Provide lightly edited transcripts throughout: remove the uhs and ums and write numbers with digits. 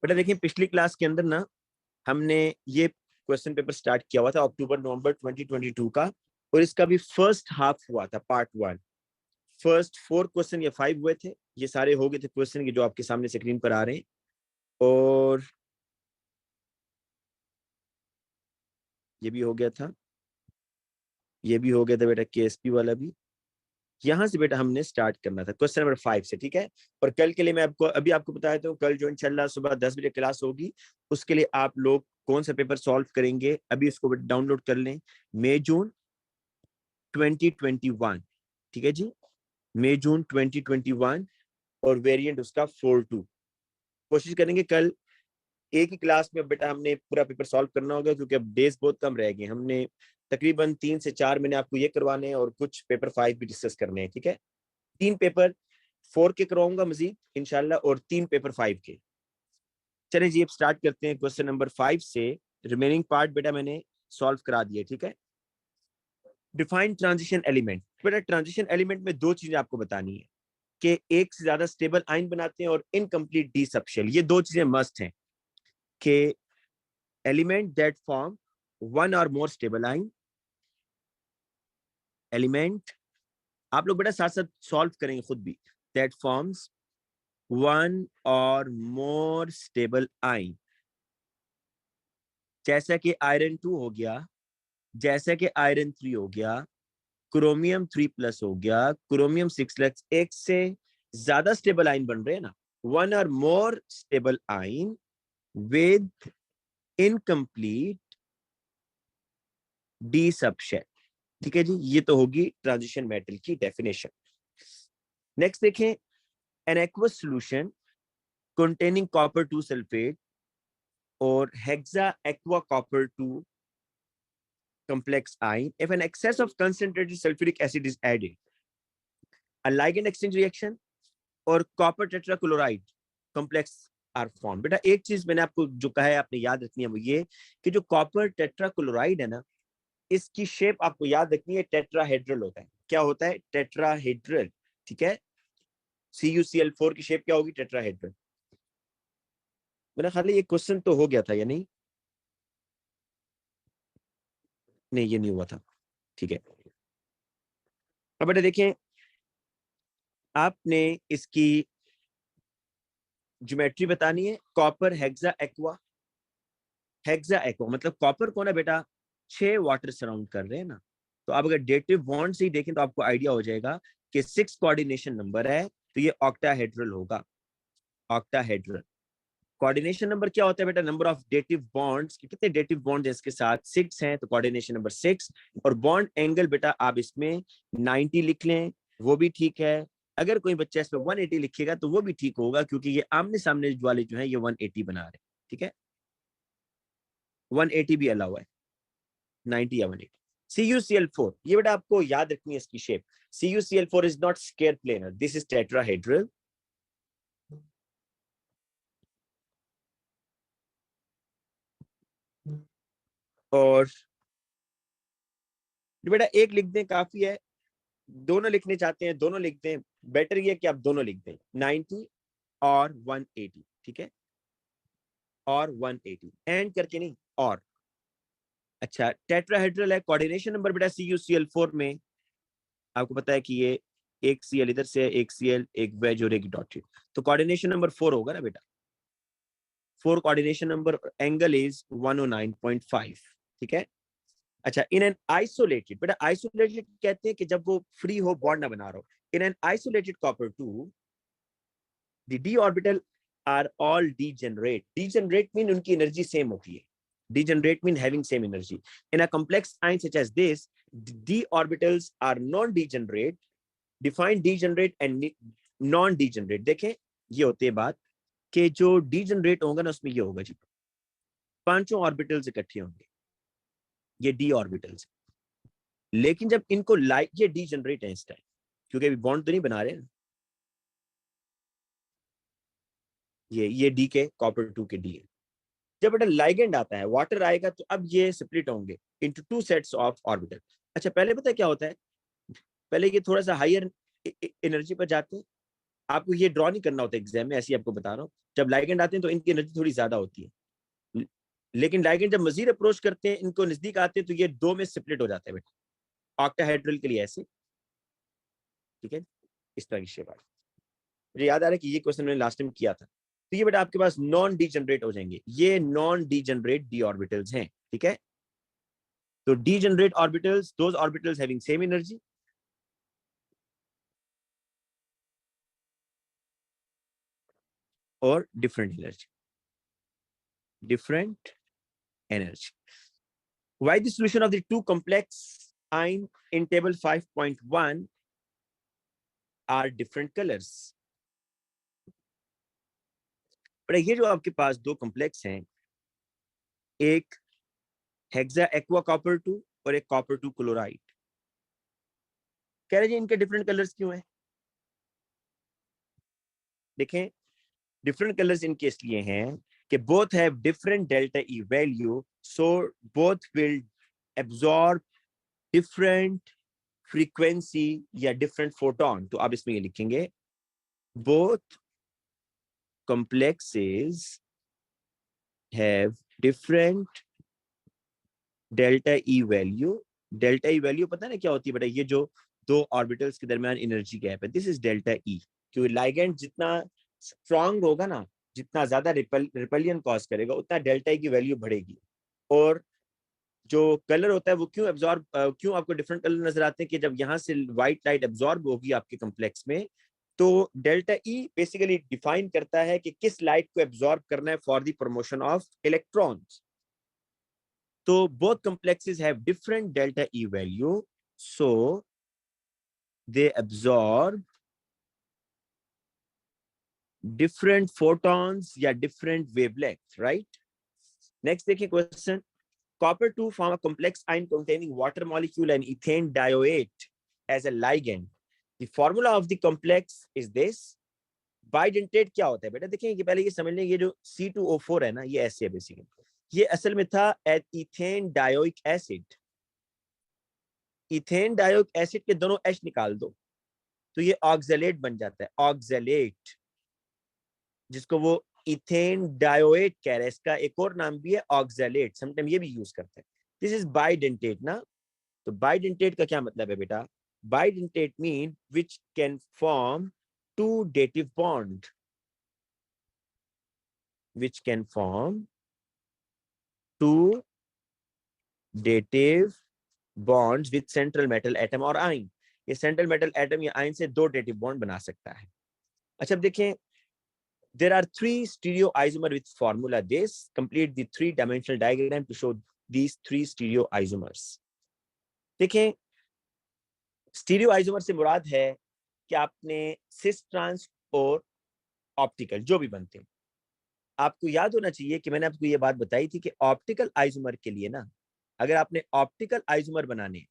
बेटा देखिए पिछली क्लास के अंदर ना हमने ये क्वेश्चन पेपर स्टार्ट किया हुआ था अक्टूबर नवंबर 2022 का, और इसका भी फर्स्ट हाफ हुआ था पार्ट 1। फर्स्ट 4 क्वेश्चन या 5 हुए थे, ये सारे हो गए थे क्वेश्चन के जो आपके सामने स्क्रीन पर आ रहे हैं। और ये भी हो गया था, ये भी हो गया था बेटा केएसपी वाला भी। यहां से बेटा हमने स्टार्ट करना था क्वेश्चन नंबर 5 से, ठीक है। और कल के लिए मैं आपको बताया था, कल जो इंशाल्लाह सुबह 10 बजे क्लास होगी उसके लिए आप लोग कौन सा पेपर सॉल्व करेंगे अभी इसको डाउनलोड कर लें। मई जून 2021, ठीक है जी, मई जून 2021, और वेरिएंट उसका 4-2। कोशिश करेंगे कल एक ही क्लास में बेटा हमने पूरा पेपर सॉल्व करना होगा, क्योंकि अब डेज बहुत कम रह गए। हमने तकरीबन 3 से 4 महीने आपको ये करवाने हैं और कुछ पेपर 5 भी डिस्कस करने हैं, ठीक है। 3 पेपर 4 के करवाऊंगा मजीद इंशाल्लाह, और 3 पेपर 5 के। चलिए जी अब स्टार्ट करते हैं क्वेश्चन नंबर 5 से। रिमेनिंग पार्ट बेटा मैंने सॉल्व करा दिए, ठीक है। Define transition element. बेटा ट्रांजिशन एलिमेंट में 2 चीजें आपको बतानी है कि एक से ज्यादा स्टेबल आइन बनाते हैं और इनकम्प्लीट डी सबशेल। ये 2 चीजें मस्ट हैं कि एलिमेंट दैट फॉर्म वन और मोर स्टेबल आइन, एलिमेंट आप लोग बेटा साथ साथ सॉल्व करेंगे खुद भी, दैट फॉर्म्स वन और मोर स्टेबल आइन, जैसा कि आयरन 2 हो गया, जैसा कि आयरन 3 हो गया, क्रोमियम 3+ हो गया, क्रोमियम 6+। एक से ज्यादा स्टेबल आइन बन रहे हैं ना, वन और मोर स्टेबल आइन विद इनकम्प्लीट डी सबशेल, ठीक है जी। ये तो होगी ट्रांजिशन मेटल की डेफिनेशन। नेक्स्ट देखें, an aqueous solution containing copper 2 sulfate or hexa aqua copper 2 complex ion, if an excess of concentrated sulfuric acid is added, a ligand exchange reaction और copper tetrachloride complex are form. बेटा एक चीज मैंने आपको जो कहा है आपने याद रखनी है वो ये कि जो कॉपर टेट्राक्लोराइड है ना, इसकी शेप आपको याद रखनी है, टेट्राहेड्रल होता है। क्या होता है? टेट्राहेड्रल, ठीक है। CuCl4 की शेप क्या होगी? टेट्राहेड्रल। मेरा ख्याल है ये क्वेश्चन तो हो गया था या नहीं? नहीं ये नहीं हुआ था, ठीक है। अब बेटा देखें, आपने इसकी ज्योमेट्री बतानी है। Copper hexa aqua, hexa aqua मतलब कॉपर को ना बेटा 6 वाटर सराउंड कर रहे हैं ना, तो आप अगर डेटिव बॉन्ड से ही देखें तो आपको आइडिया हो जाएगा कि 6 कोऑर्डिनेशन नंबर है, तो ये ऑक्टाहेड्रल होगा। ऑक्टाहेड्रल कोऑर्डिनेशन नंबर क्या होता है बेटा? नंबर ऑफ डेटिव बॉन्ड्स, कितने डेटिव बॉन्ड्स है इसके साथ? 6 हैं, तो कोऑर्डिनेशन नंबर 6। और बॉन्ड एंगल बेटा आप इसमें 90 लिख लें, वो भी ठीक है। अगर कोई बच्चा इसमें 180 लिखेगा तो वो भी ठीक होगा, क्योंकि ये आमने सामने वाले जो है ये 180 बना रहे हैं, ठीक है। 180 भी अलाउ है, 90 या 180। CuCl4 ये बेटा आपको याद रखनी है इसकी shape. CuCl4 is not square planar, this is tetrahedral. और बेटा एक लिख दें काफी है, दोनों लिखने चाहते हैं दोनों लिख दें, बेटर ये कि आप दोनों लिख दें, 90 और 180, ठीक है। और 180 एंड करके नहीं, और अच्छा टेट्राहेड्रल है। कोऑर्डिनेशन नंबर बेटा CuCl4 में आपको पता है कि ये एक Cl इधर से, एक Cl, एक वेज और एक डॉटेड, तो कोऑर्डिनेशन नंबर 4 होगा ना बेटा। 4 कोऑर्डिनेशन नंबर, एंगल इज 109.5, ठीक है। अच्छा इन एन आइसोलेटेड, बेटा आइसोलेटेड कहते हैं कि जब वो फ्री हो, बॉन्ड ना बना रहा हो। In an isolated copper 2 the d orbital are all degenerate. Degenerate mean उनकी एनर्जी सेम होती है। Degenerate mean having same energy. In a complex ion such as this, d orbitals are non-degenerate. Define degenerate and non-degenerate. देखें ये होती है बात कि जो degenerate होगा ना उसमें ये होगा जी, 5 ऑर्बिटल्स इकट्ठे होंगे, ये d ऑर्बिटल्स। लेकिन जब इनको लाइक, ये degenerate है इस टाइम, क्योंकि अभी बॉन्ड तो नहीं बना रहे हैं। ये डी के कॉपर 2 के डी है। जब बेटा लाइगेंड आता है, वाटर आएगा, तो अब ये स्प्लिट होंगे इनटू 2 सेट्स ऑफ ऑर्बिटल। अच्छा पहले पता है क्या होता है? पहले ये थोड़ा सा हायर एनर्जी पर जाते हैं, आपको ये ड्रॉ नहीं करना होता एग्जाम में, ऐसे ही आपको बता रहा हूँ। जब लाइगेंड आते हैं तो इनकी एनर्जी थोड़ी ज्यादा होती है, लेकिन लाइगेंड जब मजीद अप्रोच करते हैं, इनको नजदीक आते हैं, तो ये दो में स्प्लिट हो जाता है बेटा, ऑक्टाहेड्रल के लिए ऐसे, ठीक है, इस तरह की शेप। मुझे याद आ रहा है कि ये क्वेश्चन मैंने लास्ट टाइम किया था। तो ये बेटा आपके पास नॉन डीजनरेट हो जाएंगे, ये नॉन डीजनरेट डी ऑर्बिटल्स हैं, ठीक है। तो degenerate orbitals, those orbitals having same energy और different energy, different energy. Why the solution of the two complex ion in table 5.1 are different colors? पर ये जो आपके पास दो कॉम्प्लेक्स हैं, एक हेक्सा एक्वा कॉपर 2 और एक कॉपर 2 क्लोराइड, कह रहे जी इनके डिफरेंट कलर्स क्यों हैं? देखें, डिफरेंट कलर्स इनके इसलिए हैं कि both have different delta E value, so both will absorb different frequency या डिफरेंट फोटोन। तो आप इसमें ये लिखेंगे, both complexes have different delta E value। Delta E value पता है ना क्या होती है बेटा? ये जो दो ऑर्बिटल्स के दरमियान एनर्जी गैप है, दिस इज डेल्टा ई। क्योंकि लाइगेंड जितना स्ट्रांग होगा ना, जितना ज्यादा रिपलियन कॉज करेगा, उतना डेल्टा ई की वैल्यू बढ़ेगी। और जो कलर होता है वो क्यों एब्जॉर्ब, क्यों आपको डिफरेंट कलर नजर आते हैं? कि जब यहाँ से व्हाइट लाइट एब्जॉर्ब होगी आपके कम्प्लेक्स में, तो डेल्टा ई बेसिकली डिफाइन करता है कि किस लाइट को एब्जॉर्ब करना है for the promotion of electrons. तो both complexes have different delta E value, so they absorb different photons या different wavelengths, right? Next देखिए question, copper 2 form a complex ion containing water molecule and ethane dioate as a ligand. The formula of the complex is this. Bidentate क्या होता है बेटा? देखिए कि पहले ये समझ लें, ये जो C2O4 है ना, ये ऐसे है बेसिकली, ये असल में था ethane dioic acid. Ethane dioic acid के दोनों H निकाल दो तो ये ऑक्सलेट बन जाता है, ऑक्सलेट, जिसको वो इथेन डायोएट कह रहे हैं। इसका एक और नाम भी है ऑक्सलेट, समटाइम ये भी यूज करते हैं। दिस इज बाइडेंटेट ना। तो बाइडेंटेट का क्या मतलब है बेटा? Bidentate mean which can form two dative bond, which can form two dative bonds with central metal atom or ion। ये सेंट्रल मेटल एटम या आयन से दो डेटिव बॉन्ड बना सकता है। अच्छा अब देखें, there are three stereoisomer with formula this, complete the three dimensional diagram to show these three stereoisomers। देखें, स्टीरियोआइसोमर से मुराद है कि आपने सिस ट्रांस और ऑप्टिकल जो भी बनते हैं, आपको याद होना चाहिए कि मैंने आपको ये बात बताई थी कि ऑप्टिकल आइसोमर के लिए ना, अगर आपने ऑप्टिकल आइसोमर बनाने,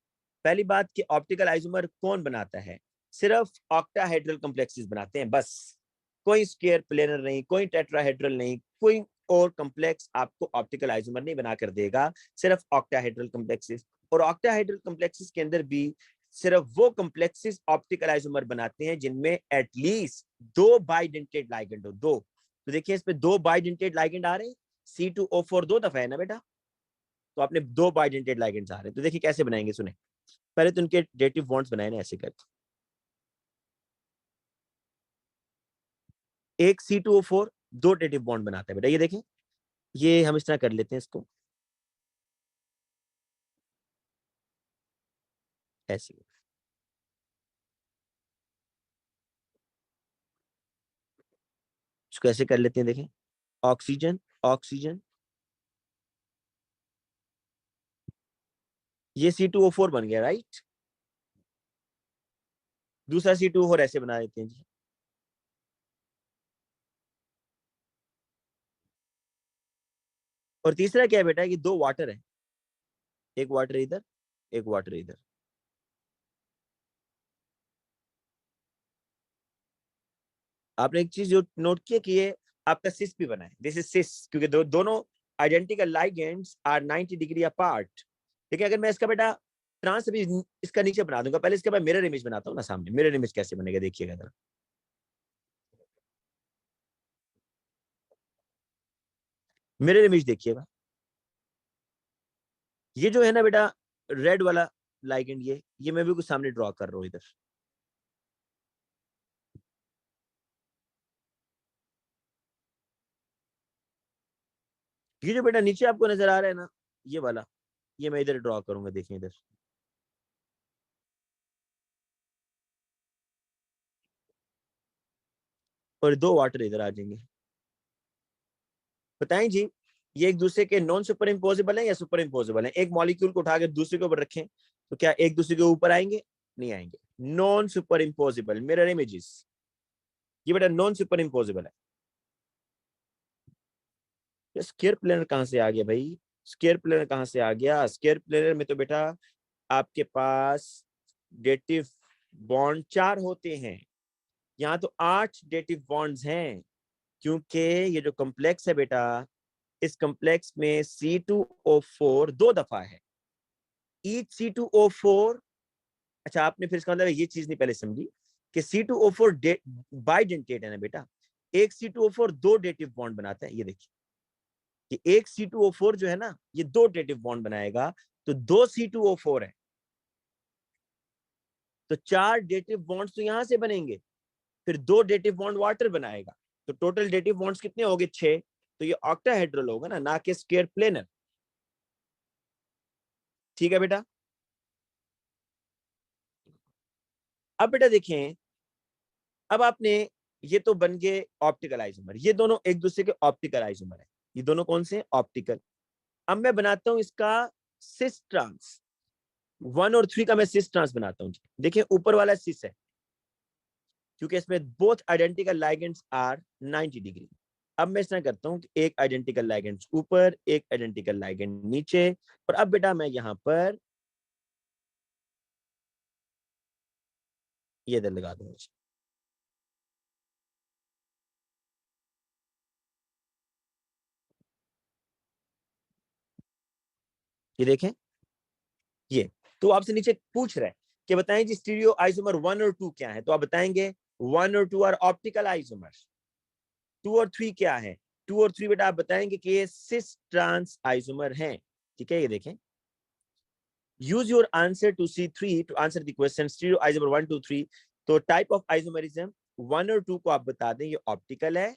पहली बात कि ऑप्टिकल आइसोमर कौन बनाता है? सिर्फ ऑक्टाहेड्रल कॉम्प्लेक्सेस बनाते हैं बस, कोई स्क्वायर प्लेनर नहीं, कोई टेट्राहेड्रल नहीं, कोई और कॉम्प्लेक्स आपको ऑप्टिकल आइसोमर नहीं बना कर देगा, सिर्फ ऑक्टाहेड्रल कॉम्प्लेक्सेस। और ऑक्टाहेड्रल कॉम्प्लेक्सेस के अंदर भी सिर्फ वो कॉम्प्लेक्सेस ऑप्टिकल आइसोमर बनाते हैं जिनमें एटलीस्ट दो बाइडेंटेड लाइगेंड हो, दो। तो देखिए इस पे दो बाइडेंटेड लाइगेंड आ रहे हैं, C2O4 दो दफा है ना बेटा, तो आपने दो बाइडेंटेड लाइगेंड्स आ रहे हैं। तो देखिए कैसे बनाएंगे, सुने, पहले तो उनके डेटिव बॉन्ड्स बनाए ना ऐसे करके, एक C2O4 दो डेटिव बॉन्ड बनाता है बेटा, ये देखें, ये हम इस तरह कर लेते हैं इसको ऐसे, इसको ऐसे कर लेते हैं, देखें, ऑक्सीजन ऑक्सीजन, ये C2O4 बन गया, राइट। दूसरा C2O4 ऐसे बना देते हैं जी, और तीसरा क्या है बेटा? कि दो वाटर है, एक वाटर इधर, एक वाटर इधर। आपने एक चीज जो नोट किया कि ये आपका सिस भी बना है, दिस इज सिस, क्योंकि दोनों identical ligands are 90 degree apart. देखिए अगर मैं इसका बेटा ट्रांस अभी इसका नीचे बना दूंगा, पहले इसका मैं मिरर इमेज बनाता हूँ ना सामने, मिरर इमेज कैसे बनेगा देखिएगा जरा। मिरर इमेज देखिएगा, ये जो है ना बेटा रेड वाला लाइगेंड, ये मैं भी कुछ सामने ड्रॉ कर रहा हूँ इधर। ये जो बेटा नीचे आपको नजर आ रहा है ना ये वाला, ये मैं इधर ड्रॉ करूंगा, देखिए इधर। और दो वाटर इधर आ जाएंगे। बताएं जी, ये एक दूसरे के नॉन सुपर इम्पोजेबल है या सुपर इम्पोजेबल है? एक मॉलिक्यूल को उठा के दूसरे के ऊपर रखें तो क्या एक दूसरे के ऊपर आएंगे? नहीं आएंगे। Non super imposable mirror images, ये बेटा नॉन सुपर इम्पोजेबल है। स्केयर प्लेनर कहां से आ गया भाई? स्केयर प्लेनर कहां से आ गया? स्केयर प्लेनर में तो बेटा आपके पास डेटिव बॉन्ड 4 होते हैं, यहाँ तो 8 डेटिव बॉन्ड्स हैं, क्योंकि ये जो कॉम्प्लेक्स है बेटा, इस कॉम्प्लेक्स में C2O4 दो दफा है। ईच C2O4, अच्छा आपने फिर इसका मतलब ये चीज नहीं पहले समझी कि C2O4 बाइडेंटेट है ना बेटा, एक C2O4 दो डेटिव बॉन्ड बनाता है। ये देखिए कि एक C2O4 जो है ना ये दो डेटिव बॉन्ड बनाएगा, तो दो C2O4 है, तो 4 डेटिव बॉन्ड्स तो यहां से बनेंगे, फिर दो डेटिव बॉन्ड वाटर बनाएगा, तो टोटल डेटिव बॉन्ड्स कितने हो गए? 6। तो ये ऑक्टाहेड्रल होगा ना कि स्क्वायर प्लेनर। ठीक है बेटा। अब बेटा देखें, अब आपने, ये तो बन गए ऑप्टिकल आइसोमर, ये दोनों एक दूसरे के ऑप्टिकल आइसोमर है। ये दोनों कौन से हैं? ऑप्टिकल। अब मैं बनाता हूं इसका सिस ट्रांस, 1 और 3 का मैं सिस ट्रांस बनाता हूं। देखिए ऊपर वाला सिस है, क्योंकि इसमें both identical ligands are 90 degree. अब मैं इसमें करता हूँ कि एक आइडेंटिकल लाइगेंड ऊपर, एक आइडेंटिकल लाइगेंड नीचे, और अब बेटा मैं यहां पर ये इधर लगा दूंगा। ये देखें, ये तो आपसे नीचे पूछ रहा है कि बताएं जी स्टीरियो आइसोमर 1 और 2 क्या है, तो आप बताएंगे 1 और 2 आर ऑप्टिकल आइसोमर। 2 और 3 क्या है? 2 और 3 बेटा आप बताएंगे कि ये सिस ट्रांस आइसोमर हैं। ठीक है, ये देखें, use your answer to C3 to answer the question stereo isomer 1 2 3। तो टाइप ऑफ आइसोमरिज्म 1 और 2 को आप बता दें ये ऑप्टिकल है,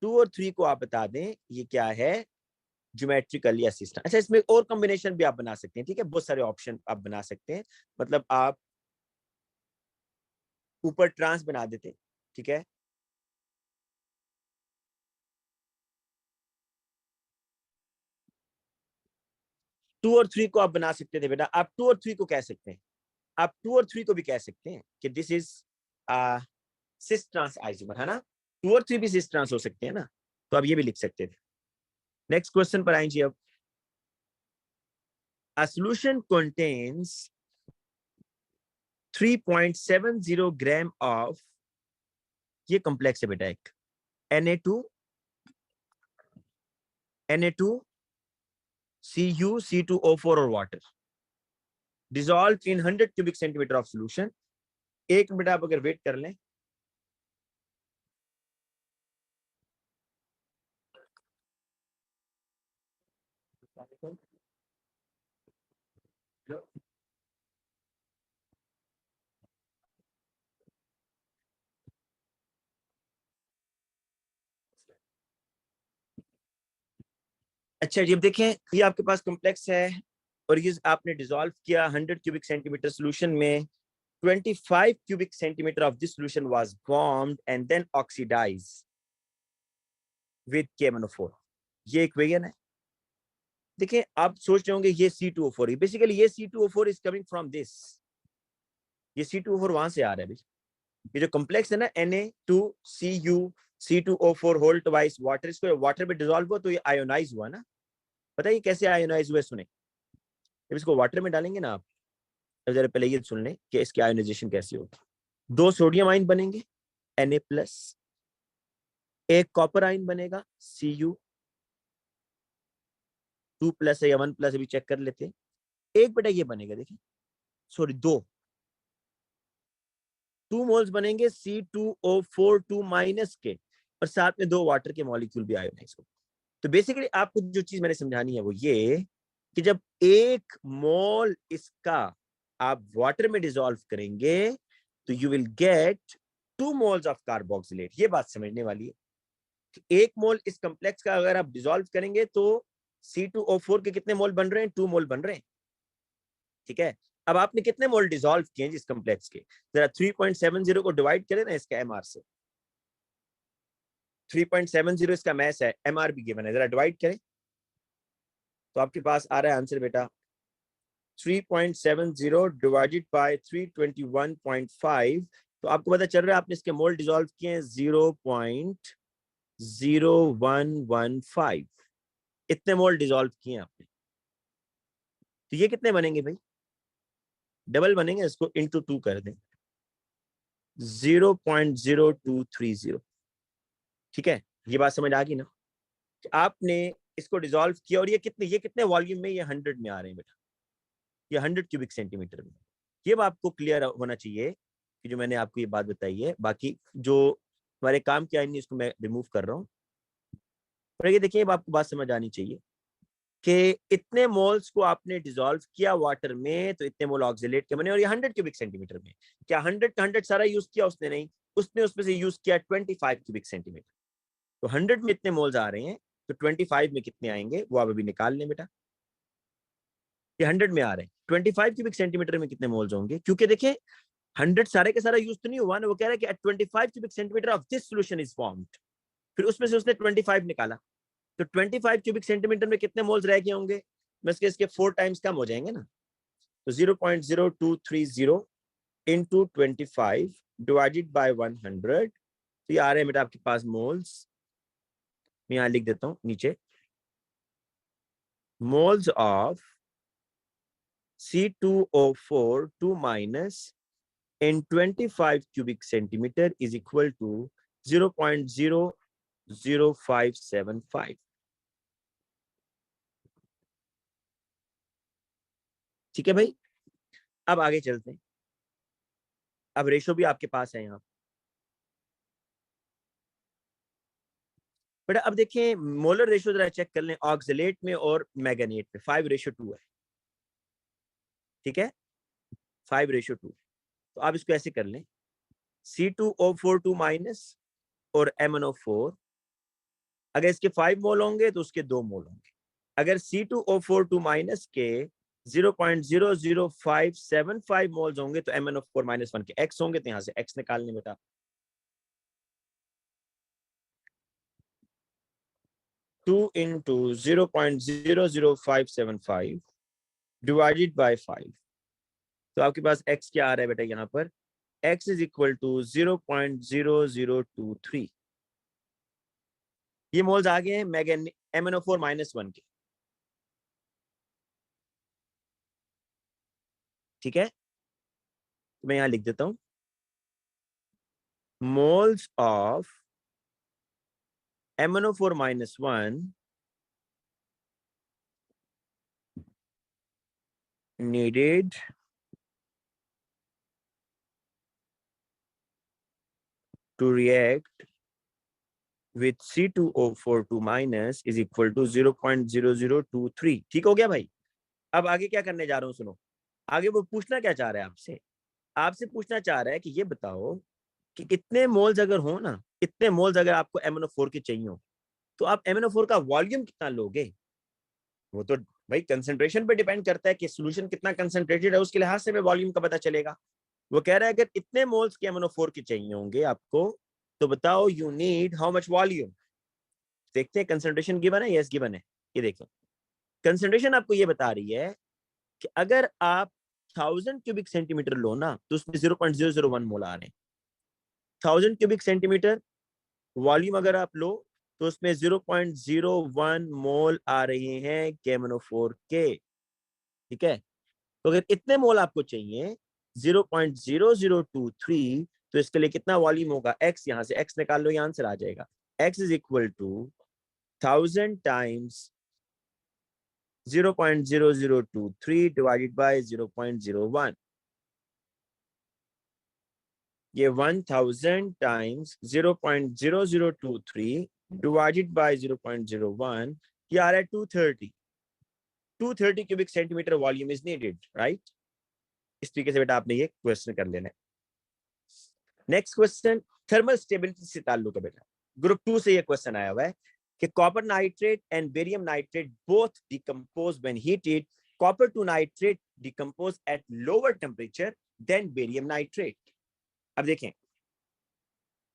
2 और 3 को आप बता दें ये क्या है? ज्योमेट्रिकल या सिस्टम। अच्छा इसमें और कॉम्बिनेशन भी आप बना सकते हैं, ठीक है, बहुत सारे ऑप्शन आप बना सकते हैं। मतलब आप ऊपर ट्रांस बना देते, ठीक है, 2 और 3 को आप बना सकते थे बेटा, आप 2 और 3 को कह सकते हैं, आप 2 और 3 को भी कह सकते हैं कि this is cis trans isomer, है ना? 2 और 3 भी सिस ट्रांस हो सकते हैं ना, तो आप ये भी लिख सकते थे। नेक्स्ट क्वेश्चन पर आएंगे अब। A solution contains 3.70 gram of, ये कॉम्प्लेक्स है बेटा एक, Na2 Na2 Cu C2O4 और water, dissolve in 100 cubic centimetre of solution. एक मिनट आप अगर वेट कर लें, अच्छा जी अब देखें, ये आपके पास कॉम्प्लेक्स है और ये आपने डिसॉल्व किया 100 क्यूबिक सेंटीमीटर सोल्यूशन में, 25 cubic centimeter of this solution was formed and then oxidized with KMnO4। ये इक्वेशन है। देखिए आप सोच रहे होंगे ये C2O4 है, बेसिकली ये C2O4 is coming from this, ये C2O4 वहां से आ रहा है भाई। ये जो कॉम्प्लेक्स है ना Na2Cu C2O4 whole twice water, इसको वाटर में डिसॉल्व हुआ तो ये आयोनाइज हुआ ना। पता है ये कैसे आयोनाइज हुआ? सुने, जब इसको वाटर में डालेंगे ना आप, तो जरा पहले ये सुन लें कि इसकी आयोनाइजेशन कैसी होगी। दो सोडियम आयन बनेंगे Na+, एक कॉपर आयन बनेगा Cu2+ है या 1+ अभी चेक कर लेते हैं। एक बेटा ये बनेगा, देखिए सॉरी दो, 2 मोल्स बनेंगे C2O4 2- के, और साथ में 2 वाटर के मॉलिक्यूल भी आयोनाइज हो। तो बेसिकली आपको जो चीज मैंने समझानी है वो ये कि जब 1 मोल इसका आप वाटर में डिसॉल्व करेंगे तो you will get 2 moles of carboxylate. ये बात समझने वाली है कि 1 मोल इस कॉम्प्लेक्स का अगर आप डिसॉल्व करेंगे तो C2O4 के कितने मोल बन रहे हैं? 2 मोल बन रहे हैं। ठीक है, अब आपने कितने मोल डिसॉल्व किए जिस कॉम्प्लेक्स के? जरा 3.70 को डिवाइड करें ना इसका एमआर से। 3.70 इसका मैस है, एमआर भी गिवन है, जरा डिवाइड करें तो आपके पास आ रहा है आंसर बेटा 3.70 डिवाइडेड बाय 321.5। तो आपको पता चल रहा है आपने इसके मोल डिसॉल्व किए हैं 0.0115। इतने मोल डिसॉल्व किए आपने। तो ये कितने बनेंगे भाई? डबल बनेंगे, इसको इंटू 2 कर दें, 0.0230। ठीक है, ये बात समझ आ गई ना? आपने इसको डिसॉल्व किया और ये कितने वॉल्यूम में? ये 100 में आ रहे हैं बेटा, ये 100 क्यूबिक सेंटीमीटर में। ये आपको क्लियर होना चाहिए कि जो मैंने आपको ये बात बताई है। बाकी जो हमारे काम की आईनी इसको मैं रिमूव कर रहा हूँ। और ये देखिए, अब आपको बात समझ आनी चाहिए कि इतने मोल्स को आपने डिसॉल्व किया वाटर में तो इतने मोल ऑक्सिलेट के बने और ये 100 क्यूबिक सेंटीमीटर में। क्या 100 का 100 सारा यूज किया? उसने नहीं, उसने उसमें से यूज किया 25 क्यूबिक सेंटीमीटर। तो 100 में इतने मोल्स आ रहे हैं तो 25 में कितने आएंगे वो आप अभी निकाल लें बेटा। ये 100 में आ रहे हैं, 25 क्यूबिक सेंटीमीटर में कितने मोल्स होंगे? क्योंकि देखिए 100 सारे का सारा यूज तो नहीं हुआ ना, वो कह रहा है कि at 25 cubic centimetre of this solution is formed. फिर उसमें से उसने 25 निकाला, तो 25 क्यूबिक सेंटीमीटर में कितने मोल्स रह गए होंगे? बस इसके 4 टाइम्स कम हो जाएंगे ना। तो 0.0230 इंटू 25 डिवाइडेड बाय 100। तो ये आ रहे हैं बेटा आपके पास मोल्स। मैं यहाँ लिख देता हूँ नीचे, moles of C2O4 2 minus in 25 cubic centimeter is equal to 0.00575। ठीक है भाई, अब आगे चलते हैं। अब रेशो भी आपके पास है यहाँ, बट अब देखिए मोलर रेशो जरा चेक कर लें ऑक्सलेट में और मैग्नेट में। 5:2 है। ठीक है, 5:2। तो आप इसको ऐसे कर लें, C2O4 2 माइनस और MnO4। अगर इसके 5 मोल होंगे तो उसके 2 मोल होंगे। अगर C2O4 2 माइनस के 0.00575 मोल्स होंगे तो MnO4 -1 के x होंगे। तो यहां से x निकालने बेटा, 2 इंटू 0.00575 डिवाइडेड बाय 5। तो आपके पास x क्या आ रहा है बेटा? यहाँ पर x इज इक्वल टू 0.0023। ये मोल्स आ गए हैं MnO4 -1 के। ठीक है, तो मैं यहां लिख देता हूं, moles of MnO4 -1 needed to react with C2O4 2 minus is equal to 0.0023। ठीक हो गया भाई? अब आगे क्या करने जा रहा हूं सुनो। आगे वो पूछना क्या चाह रहा है आपसे? आपसे पूछना चाह रहा है कि ये बताओ कि इतने मोल्स अगर हो ना, इतने मोल्स अगर आपको MnO4 के चाहिए हो तो आप MnO4 का वॉल्यूम कितना लोगे? वो तो भाई कंसंट्रेशन पे डिपेंड करता है कि सॉल्यूशन कितना कंसंट्रेटेड है, उसके लिहाज से वॉल्यूम का पता चलेगा। वो कह रहा है अगर इतने मोल्स के MnO4 के चाहिए होंगे आपको तो बताओ you need how much volume. देखते हैं कंसंट्रेशन गिवन है, यस गिवन है। ये देखो कंसंट्रेशन आपको ये बता रही है कि अगर आप 1000 क्यूबिक सेंटीमीटर लो ना तो उसमें 0.001 मोल आ रहे हैं। 1000 क्यूबिक सेंटीमीटर वॉल्यूम अगर आप लो तो उसमें 0.01 मोल आ रहे हैं KMnO4 के। ठीक है, तो अगर इतने मोल आपको चाहिए 0.0023 तो इसके लिए कितना वॉल्यूम होगा? x, यहां से x निकाल लो, ये आंसर आ जाएगा। x is equal to 1000 times 0.0023 divided by 0.01। ये 1000 टाइम्स 0.0023 डिवाइडेड बाय 0.01, ये आ रहा है 230 cubic centimetre volume is needed, right. इस तरीके से बेटा आपने ये क्वेश्चन कर लेना है। नेक्स्ट क्वेश्चन थर्मल स्टेबिलिटी से ताल्लुक है बेटा, ग्रुप 2 से ये क्वेश्चन आया हुआ है कि copper nitrate and barium nitrate both decompose when heated, copper two nitrate decompose at lower temperature than barium nitrate. अब देखें,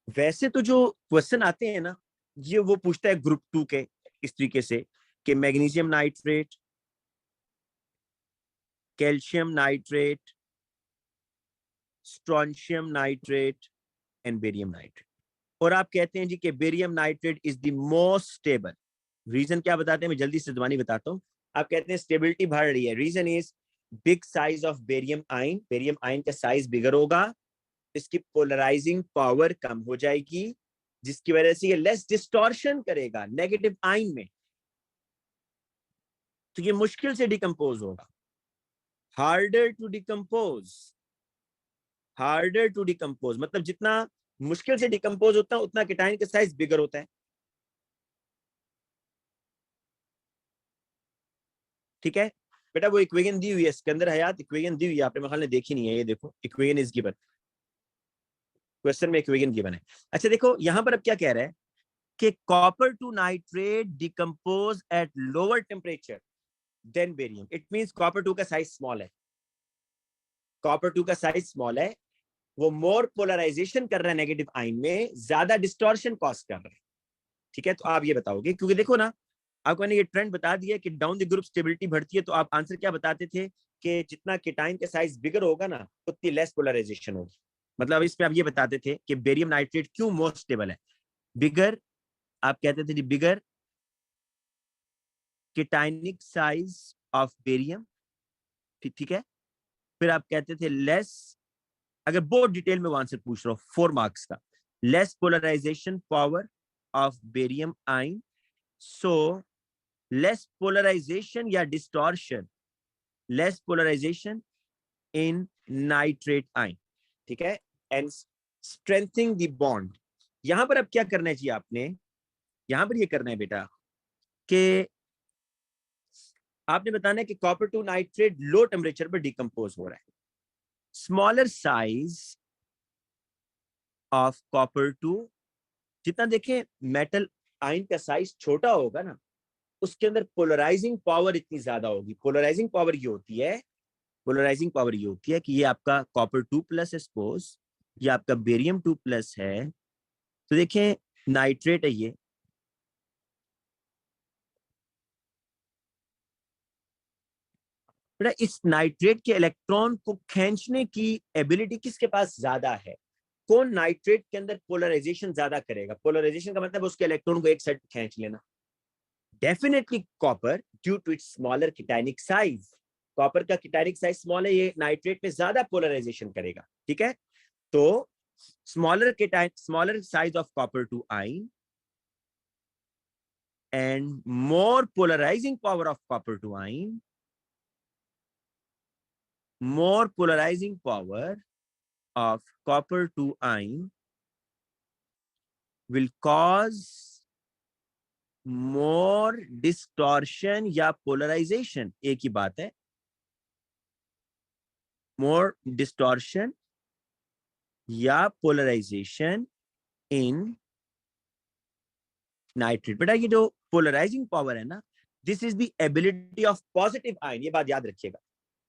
वैसे तो जो क्वेश्चन आते हैं ना, ये वो पूछता है ग्रुप 2 के इस तरीके से कि magnesium nitrate, calcium nitrate, strontium nitrate and barium nitrate, और आप कहते हैं जी कि barium nitrate is the most stable. Reason क्या बताते हैं, मैं जल्दी से जुबानी बताता हूँ। आप कहते हैं स्टेबिलिटी बढ़ रही है, reason is big size of barium ion, barium ion का साइज बिगर होगा, इसकी पोलराइजिंग पावर कम हो जाएगी, जिसकी वजह से ये लेस डिस्टॉर्शन करेगा नेगेटिव आयन में, तो ये मुश्किल से डिकम्पोज होगा, harder to decompose, harder to decompose, मतलब जितना मुश्किल से डिकम्पोज होता है उतना केटाइन का साइज बिगर होता है। ठीक है बेटा, वो इक्वेशन दी हुई है इसके अंदर, हयात इक्वेशन दी हुई है आपने, मेरे ख्याल ने देखी नहीं है, ये देखो इक्वेशन इज गिवन, क्वेश्चन में इक्वेशन गिवन है। अच्छा देखो यहां पर अब क्या कह रहा है कि copper two nitrate decompose at lower temperature than barium, it means copper two का साइज स्मॉल है, कॉपर टू का साइज स्मॉल है, वो मोर पोलराइजेशन कर रहा है नेगेटिव आइन में, ज्यादा डिस्टॉर्शन कॉज कर रहा है। ठीक है, तो आप ये बताओगे, क्योंकि देखो ना आपको मैंने ये ट्रेंड बता दिया कि डाउन द ग्रुप स्टेबिलिटी बढ़ती है, तो आप आंसर क्या बताते थे कि जितना केटाइन का साइज बिगर होगा ना उतनी लेस पोलराइजेशन होगी। मतलब इसमें आप ये बताते थे कि बेरियम नाइट्रेट क्यों मोस्ट स्टेबल है, बिगर, आप कहते थे बिगर केटाइनिक साइज ऑफ बेरियम, ठीक है, फिर आप कहते थे लेस, अगर बहुत डिटेल में आंसर पूछ रहा हूँ 4 मार्क्स का, less polarisation power of barium ion, so less polarisation या distortion, less polarisation in nitrate ion, ठीक है, एंड स्ट्रेंथनिंग द बॉन्ड। यहां पर अब क्या करना चाहिए आपने, यहां पर ये करना है बेटा कि आपने बताना है कि copper two nitrate low temperature पर डिकम्पोज हो रहा है, smaller size of copper two, जितना देखें मेटल आयन का साइज छोटा होगा ना, उसके अंदर पोलराइजिंग पावर इतनी ज्यादा होगी। पोलराइजिंग पावर ये होती है, पोलराइजिंग पावर ये होती है कि ये आपका कॉपर 2+ है सपोज, ये आपका बेरियम 2+ है, तो देखें नाइट्रेट है ये, बेटा इस नाइट्रेट के इलेक्ट्रॉन को खींचने की एबिलिटी किसके पास ज्यादा है, कौन नाइट्रेट के अंदर पोलराइजेशन ज्यादा करेगा, पोलराइजेशन का मतलब उसके इलेक्ट्रॉन को एक साइड खींच लेना, definitely copper due to its smaller cationic size, copper का केटाइनिक साइज स्मॉल है, ये नाइट्रेट में ज्यादा पोलराइजेशन करेगा। ठीक है, तो smaller size of copper two yne and more polarizing power of copper to ion, more polarizing power of copper to ion will cause more distortion या polarization, एक ही बात है, more distortion या polarization in नाइट्रेट। बेटा ये जो polarising power है ना, this is the ability of positive ion, ये बात याद रखिएगा,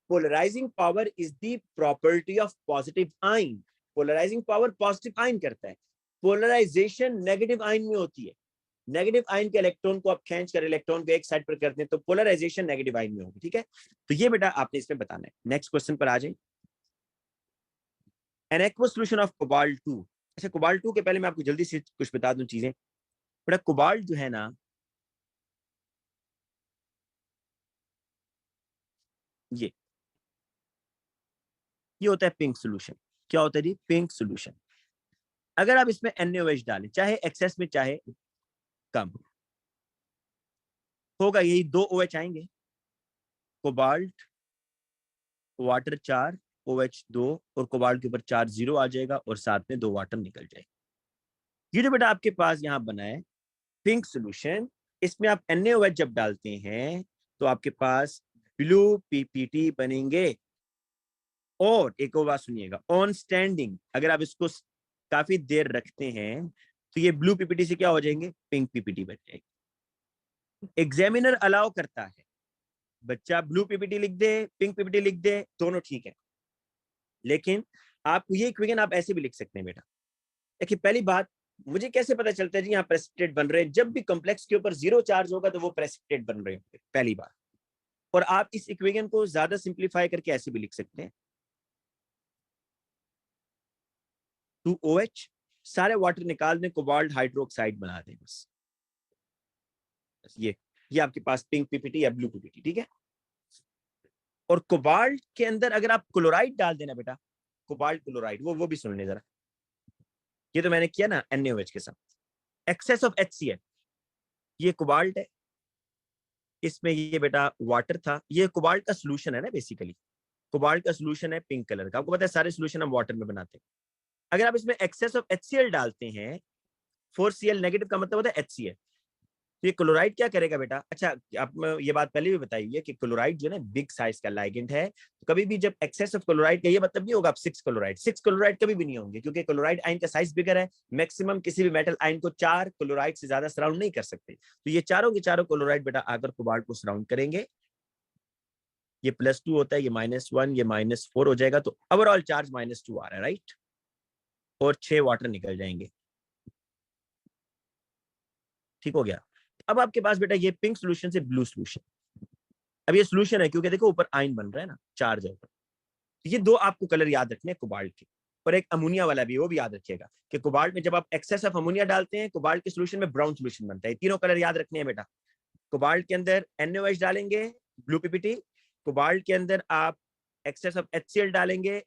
polarising power is the property of positive ion, polarising power positive ion करता है, पोलराइजेशन नेगेटिव आयन में होती है, नेगेटिव आयन के इलेक्ट्रॉन को आप खींच कर इलेक्ट्रॉन को एक साइड पर करते हैं तो पोलराइजेशन नेगेटिव आयन में होगी। ठीक है, तो ये बेटा आपने इसमें बताना है। नेक्स्ट क्वेश्चन पर आ जाए, an aqueous solution of cobalt 2। अच्छा कोबाल्ट 2 के पहले मैं आपको जल्दी से कुछ बता दूं चीजें, बेटा कोबाल्ट जो है ना, ये होता है पिंक सोल्यूशन। क्या होता है जी, पिंक सोल्यूशन। अगर आप इसमें NaOH डालें, चाहे एक्सेस में चाहे कम, होगा यही 2 OH आएंगे, कोबाल्ट वाटर 4 OH2 और कोबाल्ट के ऊपर चार्ज 0 आ जाएगा और साथ में 2 वाटर निकल जाएगा। ये जो बेटा आपके पास यहाँ बना है पिंक सोल्यूशन, इसमें आप NaOH जब डालते हैं तो आपके पास ब्लू PPT बनेंगे। और एक और बात सुनिएगा, ऑन स्टैंडिंग अगर आप इसको काफी देर रखते हैं तो ये ब्लू PPT से क्या हो जाएंगे, पिंक PPT बन जाएगी। एग्जामिनर अलाउ करता है बच्चा ब्लू PPT लिख दे, पिंक PPT लिख दे, दोनों ठीक है, लेकिन आप ये इक्वेशन आप ऐसे भी लिख सकते हैं बेटा। देखिए पहली बात, मुझे कैसे पता चलता है जी यहाँ प्रेसिपिटेट बन रहे हैं, जब भी कॉम्प्लेक्स के ऊपर 0 चार्ज होगा तो वो प्रेसिपिटेट बन रहे होंगे, पहली बात। और आप इस इक्वेशन को ज्यादा सिंप्लीफाई करके ऐसे भी लिख सकते हैं, 2OH सारे वाटर निकाल दें, कोबाल्ट हाइड्रोक्साइड बना दें, बस ये आपके पास पिंक PPT या ब्लू PPT, ठीक है। और कोबाल्ट के अंदर अगर आप क्लोराइड डाल देना बेटा, कोबाल्ट क्लोराइड, वो भी सुन ले जरा, ये तो मैंने किया ना NaOH के साथ। एक्सेस ऑफ HCl, ये कोबाल्ट है, इसमें ये बेटा वाटर था, ये कोबाल्ट का सोल्यूशन है ना बेसिकली, कोबाल्ट का सोल्यूशन है पिंक कलर का, आपको पता है सारे सोल्यूशन हम वाटर में बनाते हैं। अगर आप इसमें एक्सेस ऑफ HCl डालते हैं, 4Cl नेगेटिव का मतलब होता है HCl, तो ये क्लोराइड क्या करेगा बेटा, अच्छा आप ये बात पहले भी बताई है कि क्लोराइड जो है ना बिग साइज का लाइगेंड है, तो कभी भी जब एक्सेस ऑफ क्लोराइड का ये मतलब नहीं होगा आप 6 क्लोराइड कभी भी नहीं होंगे, क्योंकि क्लोराइड आयन का साइज बिगर है, मैक्सिमम किसी भी मेटल आयन को 4 क्लोराइड से ज्यादा सराउंड नहीं कर सकते, तो ये चारों के चारों क्लोराइड बेटा आकर कोबाल्ट को सराउंड करेंगे, ये +2 होता है, ये -1, ये -4 हो जाएगा, तो ओवरऑल चार्ज -2 आ रहा है, राइट, और 6 वाटर निकल जाएंगे, ठीक हो गया। अब आपके पास बेटा ये पिंक सोल्यूशन से ब्लू सोल्यूशन, अब ये सोल्यूशन है क्योंकि देखो ऊपर आयन बन रहा है ना, चार्ज है ऊपर, तो ये 2 आपको कलर याद रखने हैं कोबाल्ट के, और एक अमोनिया वाला भी, वो भी याद रखिएगा कि कोबाल्ट में जब आप एक्सेस ऑफ अमोनिया डालते हैं कोबाल्ट के सोल्यूशन में ब्राउन सोल्यूशन बनता है, तीनों कलर याद रखने हैं बेटा। कोबाल्ट के अंदर NaOH डालेंगे, ब्लू PPT, कोबाल्ट के अंदर आप एक्सेस ऑफ HCl डालेंगे,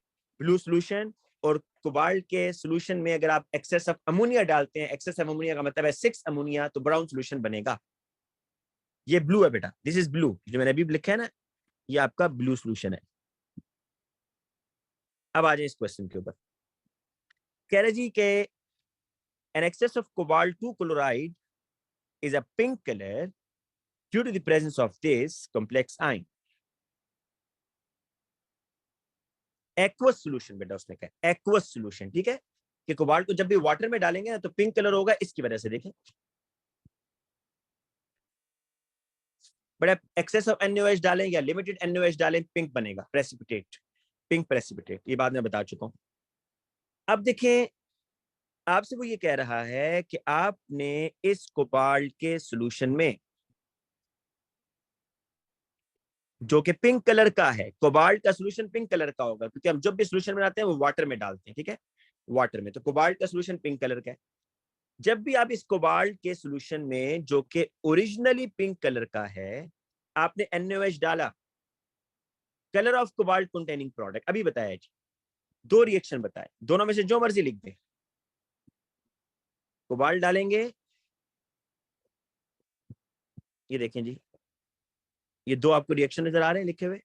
ब्लू सोल्यूशन, और कोबाल्ट के सोल्यूशन में अगर आप एक्सेस ऑफ अमोनिया डालते हैं, एक्सेस ऑफ अमोनिया का मतलब है 6 अमोनिया, तो ब्राउन सोल्यूशन बनेगा। ये ब्लू है बेटा, दिस इज ब्लू, जो मैंने अभी लिखा है ना, ये आपका ब्लू सोल्यूशन है। अब आ जाए इस क्वेश्चन के ऊपर, कह रहे जी के an excess of cobalt 2 chloride is a pink color due to the presence of this complex ion. Aqueous solution बेटा उसने कहा, एक्वस सोल्यूशन, ठीक है, कि कोबाल्ट को जब भी वाटर में डालेंगे ना तो पिंक कलर होगा, इसकी वजह से देखें बट एक्सेस ऑफ NaOH डालें या लिमिटेड NaOH डालें, पिंक बनेगा, प्रेसिपिटेट, पिंक प्रेसिपिटेट, ये बात मैं बता चुका हूं। अब देखें, आपसे वो ये कह रहा है कि आपने इस कोबाल्ट के सोल्यूशन में जो कि पिंक कलर का है, कोबाल्ट का सोल्यूशन पिंक कलर का होगा क्योंकि हम जब भी सोल्यूशन बनाते हैं वो वाटर में डालते हैं, ठीक है, वाटर में, तो कोबाल्ट का सोल्यूशन पिंक कलर का है। जब भी आप इस कोबाल्ट के सोल्यूशन में जो कि ओरिजिनली पिंक कलर का है आपने NaOH डाला, colour of cobalt containing product अभी बताया जी, 2 रिएक्शन बताए, दोनों में से जो मर्जी लिख दे, कोबाल्ट डालेंगे, ये देखें जी, ये 2 आपको रिएक्शन नजर आ रहे हैं लिखे हुए,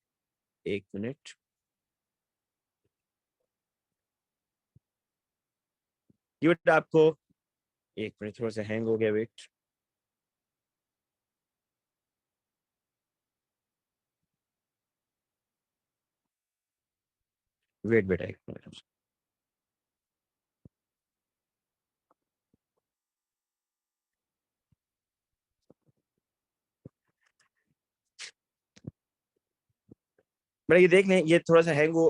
1 मिनट, ये बेटा आपको 1 मिनट, थोड़ा सा हैंग हो गया, वेट, वेट बेटा 1 मिनट, बेटा ये देख लें, ये थोड़ा सा हैंग हो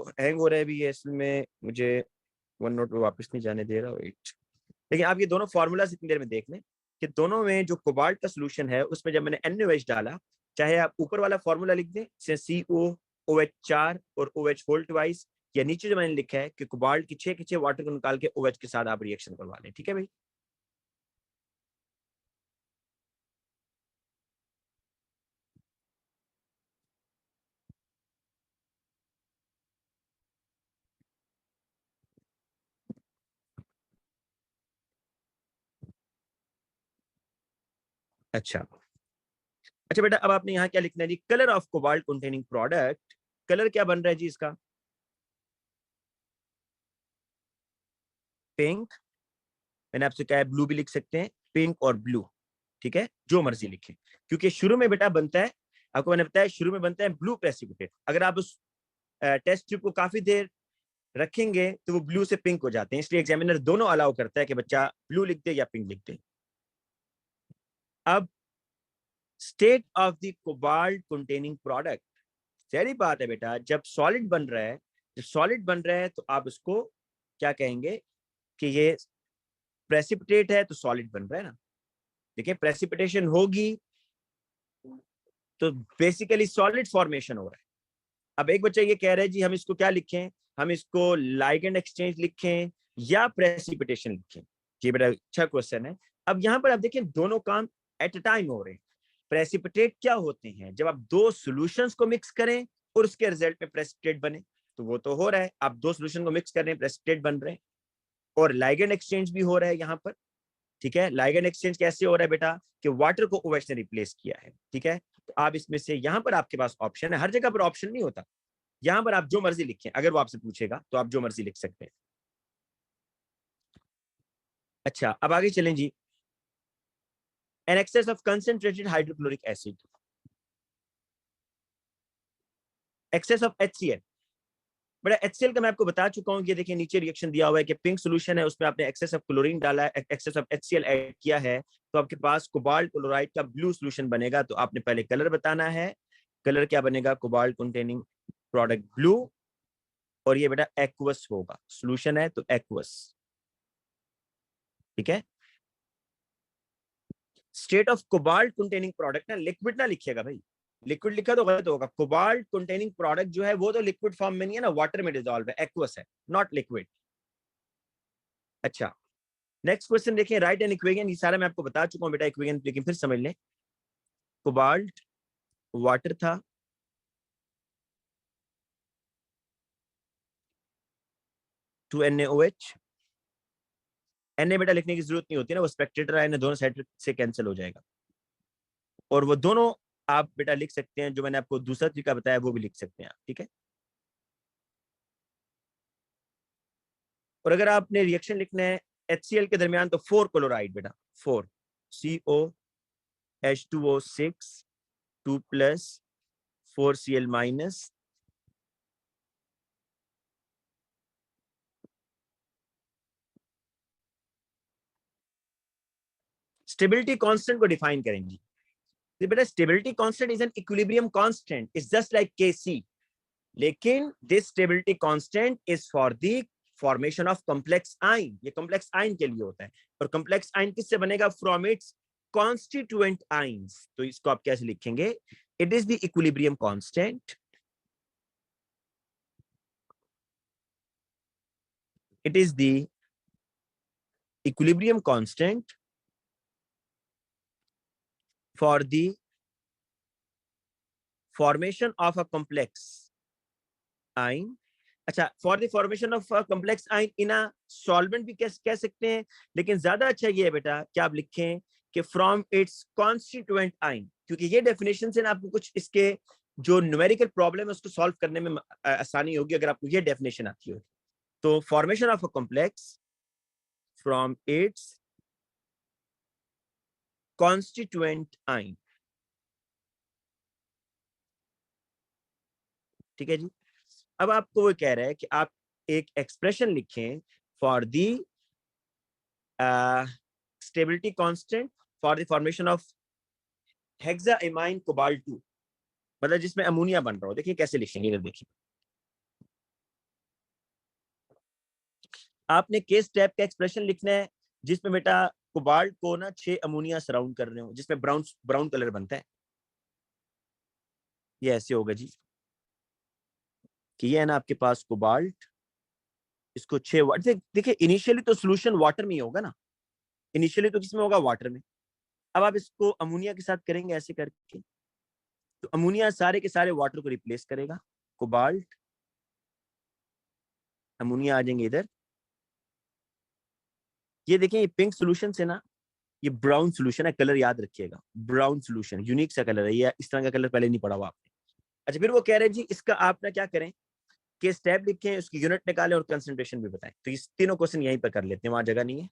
रहा है अभी, ये इसमें मुझे वन नोट पे वापस नहीं जाने दे रहा, वेट, लेकिन आप ये दोनों फॉर्मूला इतनी देर में देख लें कि दोनों में जो कोबाल्ट का सोल्यूशन है उसमें जब मैंने NaOH डाला, चाहे आप ऊपर वाला फॉर्मूला लिख दें CO OH4 और OH होल ट्वाइस, या नीचे जो मैंने लिखा है कि कोबाल्ट की 6 के 6 वाटर को निकाल के OH के साथ आप रिएक्शन करवा लें, ठीक है भाई। अच्छा अच्छा बेटा, अब आपने यहाँ क्या लिखना है जी, colour of cobalt containing product, colour क्या बन रहा है जी इसका, पिंक, मैंने आपसे कहा है ब्लू भी लिख सकते हैं, पिंक और ब्लू, ठीक है, जो मर्जी लिखें, क्योंकि शुरू में बेटा बनता है, आपको मैंने बताया शुरू में बनता है ब्लू प्रेसिपिटेट। अगर आप उस टेस्ट ट्यूब को काफी देर रखेंगे तो वो ब्लू से पिंक हो जाते हैं, इसलिए एग्जामिनर दोनों अलाउ करता है कि बच्चा ब्लू लिख दे या पिंक लिख दे। अब state of the cobalt containing product, सारी बात है बेटा, जब सॉलिड बन रहा है, जब सॉलिड बन रहा है तो आप उसको क्या कहेंगे कि ये प्रेसिपिटेट है तो सॉलिड बन रहा है ना। देखिए प्रेसिपिटेशन होगी तो बेसिकली सॉलिड फॉर्मेशन हो रहा है। अब एक बच्चा ये कह रहा है जी हम इसको क्या लिखें, हम इसको लाइगेंड एक्सचेंज लिखें या प्रेसिपिटेशन लिखें। जी बेटा अच्छा क्वेश्चन है। अब यहाँ पर आप देखें दोनों काम एट अ टाइम हो रहे हैं। प्रेसिपिटेट क्या होते हैं, जब आप दो सॉल्यूशंस को मिक्स करें और उसके रिजल्ट में प्रेसिपिटेट बने, तो वो तो हो रहा है, आप दो सॉल्यूशन को मिक्स कर रहे हैं, प्रेसिपिटेट बन रहे हैं। और लाइगेंड एक्सचेंज भी हो रहा है यहाँ पर, ठीक है। लाइगेंड एक्सचेंज कैसे हो रहा है बेटा, कि वाटर को OH ने रिप्लेस किया है, ठीक है। तो आप इसमें से यहाँ पर आपके पास ऑप्शन है, हर जगह पर ऑप्शन नहीं होता, यहाँ पर आप जो मर्जी लिखें, अगर वो आपसे पूछेगा तो आप जो मर्जी लिख सकते हैं। अच्छा अब आगे चलें जी। An excess of concentrated hydrochloric acid, excess of HCl, बड़ा HCl का मैं आपको बता चुका हूं, ये देखिए नीचे रिएक्शन दिया हुआ है कि पिंक सॉल्यूशन है, उसमें आपने एक्सेस ऑफ क्लोरीन डाला है, एक्सेस ऑफ HCl ऐड किया है, तो आपके पास कोबाल्ट क्लोराइड का ब्लू सॉल्यूशन बनेगा। तो आपने पहले कलर बताना है, कलर क्या बनेगा, कोबाल्ट कंटेनिंग प्रोडक्ट ब्लू, और ये बेटा एक्वस होगा, सॉल्यूशन है तो एक्वस, ठीक है। State of cobalt containing product ना, लिक्विड ना लिखिएगा भाई, लिक्विड लिखा तो गलत होगा। कोबाल्ट कंटेनिंग प्रोडक्ट जो है वो तो लिक्विड फॉर्म में नहीं है ना, वाटर में डिसॉल्व है, एक्वस है, नॉट लिक्विड। अच्छा नेक्स्ट क्वेश्चन देखिए, राइट एन इक्वेशन, ये सारा मैं आपको बता चुका हूं बेटा इक्वेशन, लेकिन फिर समझ लें। कोबाल्ट वाटर था, टू NaOH, Na बेटा लिखने की जरूरत नहीं होती ना, वो स्पेक्टेटर है, दोनों साइड से कैंसिल हो जाएगा, और वो दोनों आप बेटा लिख सकते हैं, जो मैंने आपको दूसरा तरीका बताया वो भी लिख सकते हैं आप, ठीक है। और अगर आपने रिएक्शन लिखना है HCl के दरमियान, तो 4 क्लोराइड बेटा, 4 COH2O6 2 plus 4Cl minus, stability constant को डिफाइन करेंगे। तो बेटा stability constant is an equilibrium constant, is just like Kc, लेकिन this stability constant is for the formation of complex ion, ये कॉम्प्लेक्स आयन के लिए होता है, और कॉम्प्लेक्स आयन किससे बनेगा, फ्रॉम इट्स कॉन्स्टिट्यूएंट आयन्स। तो इसको आप कैसे लिखेंगे, it is the equilibrium constant, it is the equilibrium constant for the formation of a complex ion। अच्छा for the formation of complex ion in a solvent भी कह सकते हैं, लेकिन ज्यादा अच्छा ये है बेटा कि आप लिखें कि फ्रॉम इट्स कॉन्स्टिट्यूएंट आयन, क्योंकि ये डेफिनेशन से ना आपको कुछ इसके जो न्यूमेरिकल प्रॉब्लम है उसको सॉल्व करने में आसानी होगी अगर आपको ये डेफिनेशन आती हो। तो formation of a complex from its constituent ion, ठीक है जी। अब आपको वो कह रहा है कि आप एक एक्सप्रेशन लिखें for the stability constant for the formation of hexammine cobalt 2, मतलब जिसमें अमोनिया बन रहा हो। देखिए कैसे लिखेंगे, इधर देखिए, आपने केस टाइप का एक्सप्रेशन लिखना है जिसमें बेटा कोबाल्ट को ना 6 अमोनिया सराउंड कर रहे हो, जिसमें ब्राउन ब्राउन कलर बनता है। ये ऐसे होगा जी कि ये है ना आपके पास कोबाल्ट, इसको 6 वाटर, देखिए इनिशियली तो सोल्यूशन वाटर में ही होगा ना, इनिशियली तो किसमें होगा, वाटर में। अब आप इसको अमोनिया के साथ करेंगे ऐसे करके, तो अमोनिया सारे के सारे वाटर को रिप्लेस करेगा, कोबाल्ट अमोनिया आ जाएंगे इधर। ये देखिए ये पिंक सोल्यूशन से ना ये ब्राउन सोल्यूशन है, कलर याद रखिएगा, ब्राउन सोल्यूशन यूनिक सा कलर है, ये इस तरह का कलर पहले नहीं पड़ा हुआ आपने। अच्छा फिर वो कह रहे हैं जी इसका आप ना क्या करें, के स्टेप लिखें, उसकी यूनिट निकालें और कंसंट्रेशन भी बताएं। तो इस तीनों क्वेश्चन यहीं पर कर लेते हैं, वहां जगह नहीं है।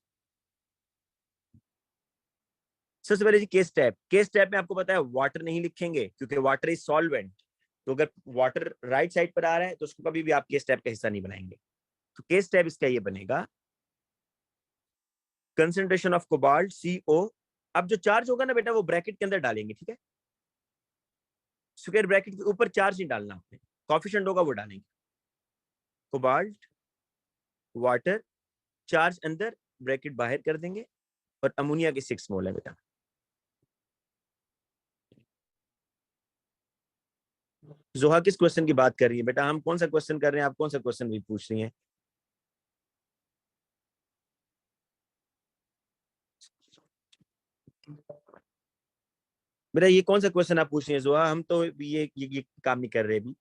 सबसे पहले जी के स्टेप में आपको पता है वाटर नहीं लिखेंगे क्योंकि वाटर इज सॉल्वेंट। तो अगर वाटर राइट साइड पर आ रहा है तो उसको कभी भी आप के स्टेप का हिस्सा नहीं बनाएंगे। तो के स्टेप इसका ये बनेगा कंसंट्रेशन ऑफ कोबाल्ट CO। अब जो चार्ज होगा ना बेटा वो ब्रैकेट के अंदर डालेंगे, ठीक है। स्क्वायर ब्रैकेट के ऊपर चार्ज नहीं डालना आपने, कॉफिशिएंट होगा वो डालेंगे। कोबाल्ट वाटर चार्ज अंदर, ब्रैकेट बाहर कर देंगे, और अमोनिया के 6 मोल है बेटा। जोहा किस क्वेश्चन की बात कर रही है बेटा? हम कौन सा क्वेश्चन कर रहे हैं, आप कौन सा क्वेश्चन भी पूछ रही हैं? बेटा ये कौन सा क्वेश्चन आप पूछ रही हैं जोहा? हम तो ये काम नहीं कर रहे अभी।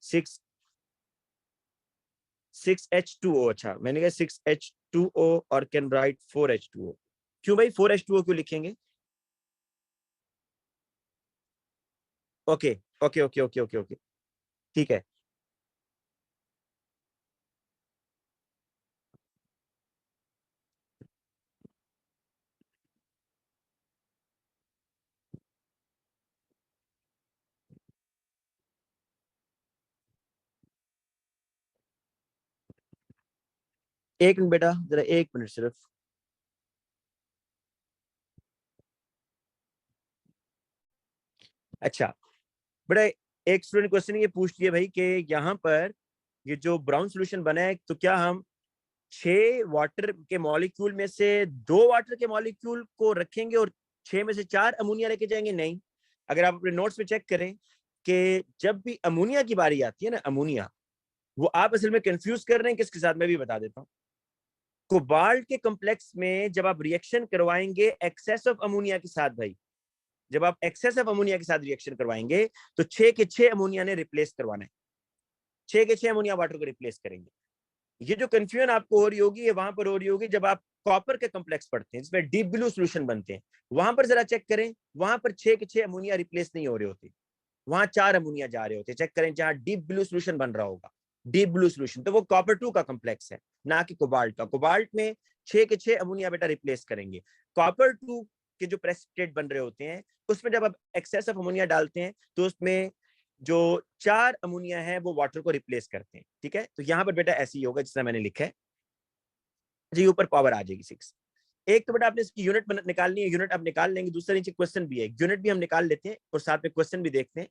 6H2O, अच्छा मैंने कहा 6H2O और कैन राइट 4H2O। क्यों भाई 4H2O क्यों लिखेंगे? Okay okay okay okay okay okay, ठीक है। एक मिनट बेटा, जरा 1 मिनट सिर्फ। अच्छा बेटा, एक स्टूडेंट क्वेश्चन ये पूछ लिया भाई कि यहाँ पर ये जो ब्राउन सोल्यूशन बना है, तो क्या हम 6 वाटर के मॉलिक्यूल में से 2 वाटर के मॉलिक्यूल को रखेंगे और 6 में से 4 अमोनिया लेके जाएंगे? नहीं। अगर आप अपने नोट्स में चेक करें कि जब भी अमोनिया की बारी आती है ना, अमोनिया, वो आप असल में कंफ्यूज कर रहे हैं किसके साथ, मैं भी बता देता हूँ। कोबाल्ट के कॉम्प्लेक्स में जब आप रिएक्शन करवाएंगे एक्सेस ऑफ अमोनिया के साथ भाई, जब आप एक्सेस ऑफ अमोनिया के साथ रिएक्शन करवाएंगे तो 6 के 6 अमोनिया ने रिप्लेस करवाना है, 6 के 6 अमोनिया वाटर को रिप्लेस करेंगे। ये जो कंफ्यूजन आपको हो रही होगी ये वहां पर हो रही होगी जब आप कॉपर के कॉम्प्लेक्स पढ़ते हैं जिसमें डीप ब्लू सोल्यूशन बनते हैं। वहां पर जरा चेक करें, वहां पर 6 के 6 अमोनिया रिप्लेस नहीं हो रहे होते, वहां 4 अमोनिया जा रहे होते। चेक करें जहां डीप ब्लू सोल्यूशन बन रहा होगा, डीप ब्लू सोल्यूशन, तो वो कॉपर 2 का कॉम्प्लेक्स है, ना कि कोबाल्ट का। कोबाल्ट में 6 के 6 अमोनिया बेटा रिप्लेस करेंगे। कॉपर 2 के जो प्रेसिपिटेट बन रहे होते हैं उसमें जब आप एक्सेस ऑफ अमोनिया डालते हैं तो उसमें जो 4 अमोनिया है वो वाटर को रिप्लेस करते हैं, ठीक है। तो यहाँ पर बेटा ऐसे ही होगा जितना मैंने लिखा है जी, ऊपर पावर आ जाएगी 6। एक तो बेटा आपने इसकी यूनिट निकालनी है, यूनिट आप निकाल लेंगे। दूसरा नीचे क्वेश्चन भी है, यूनिट भी हम निकाल लेते हैं और साथ में क्वेश्चन भी देखते हैं।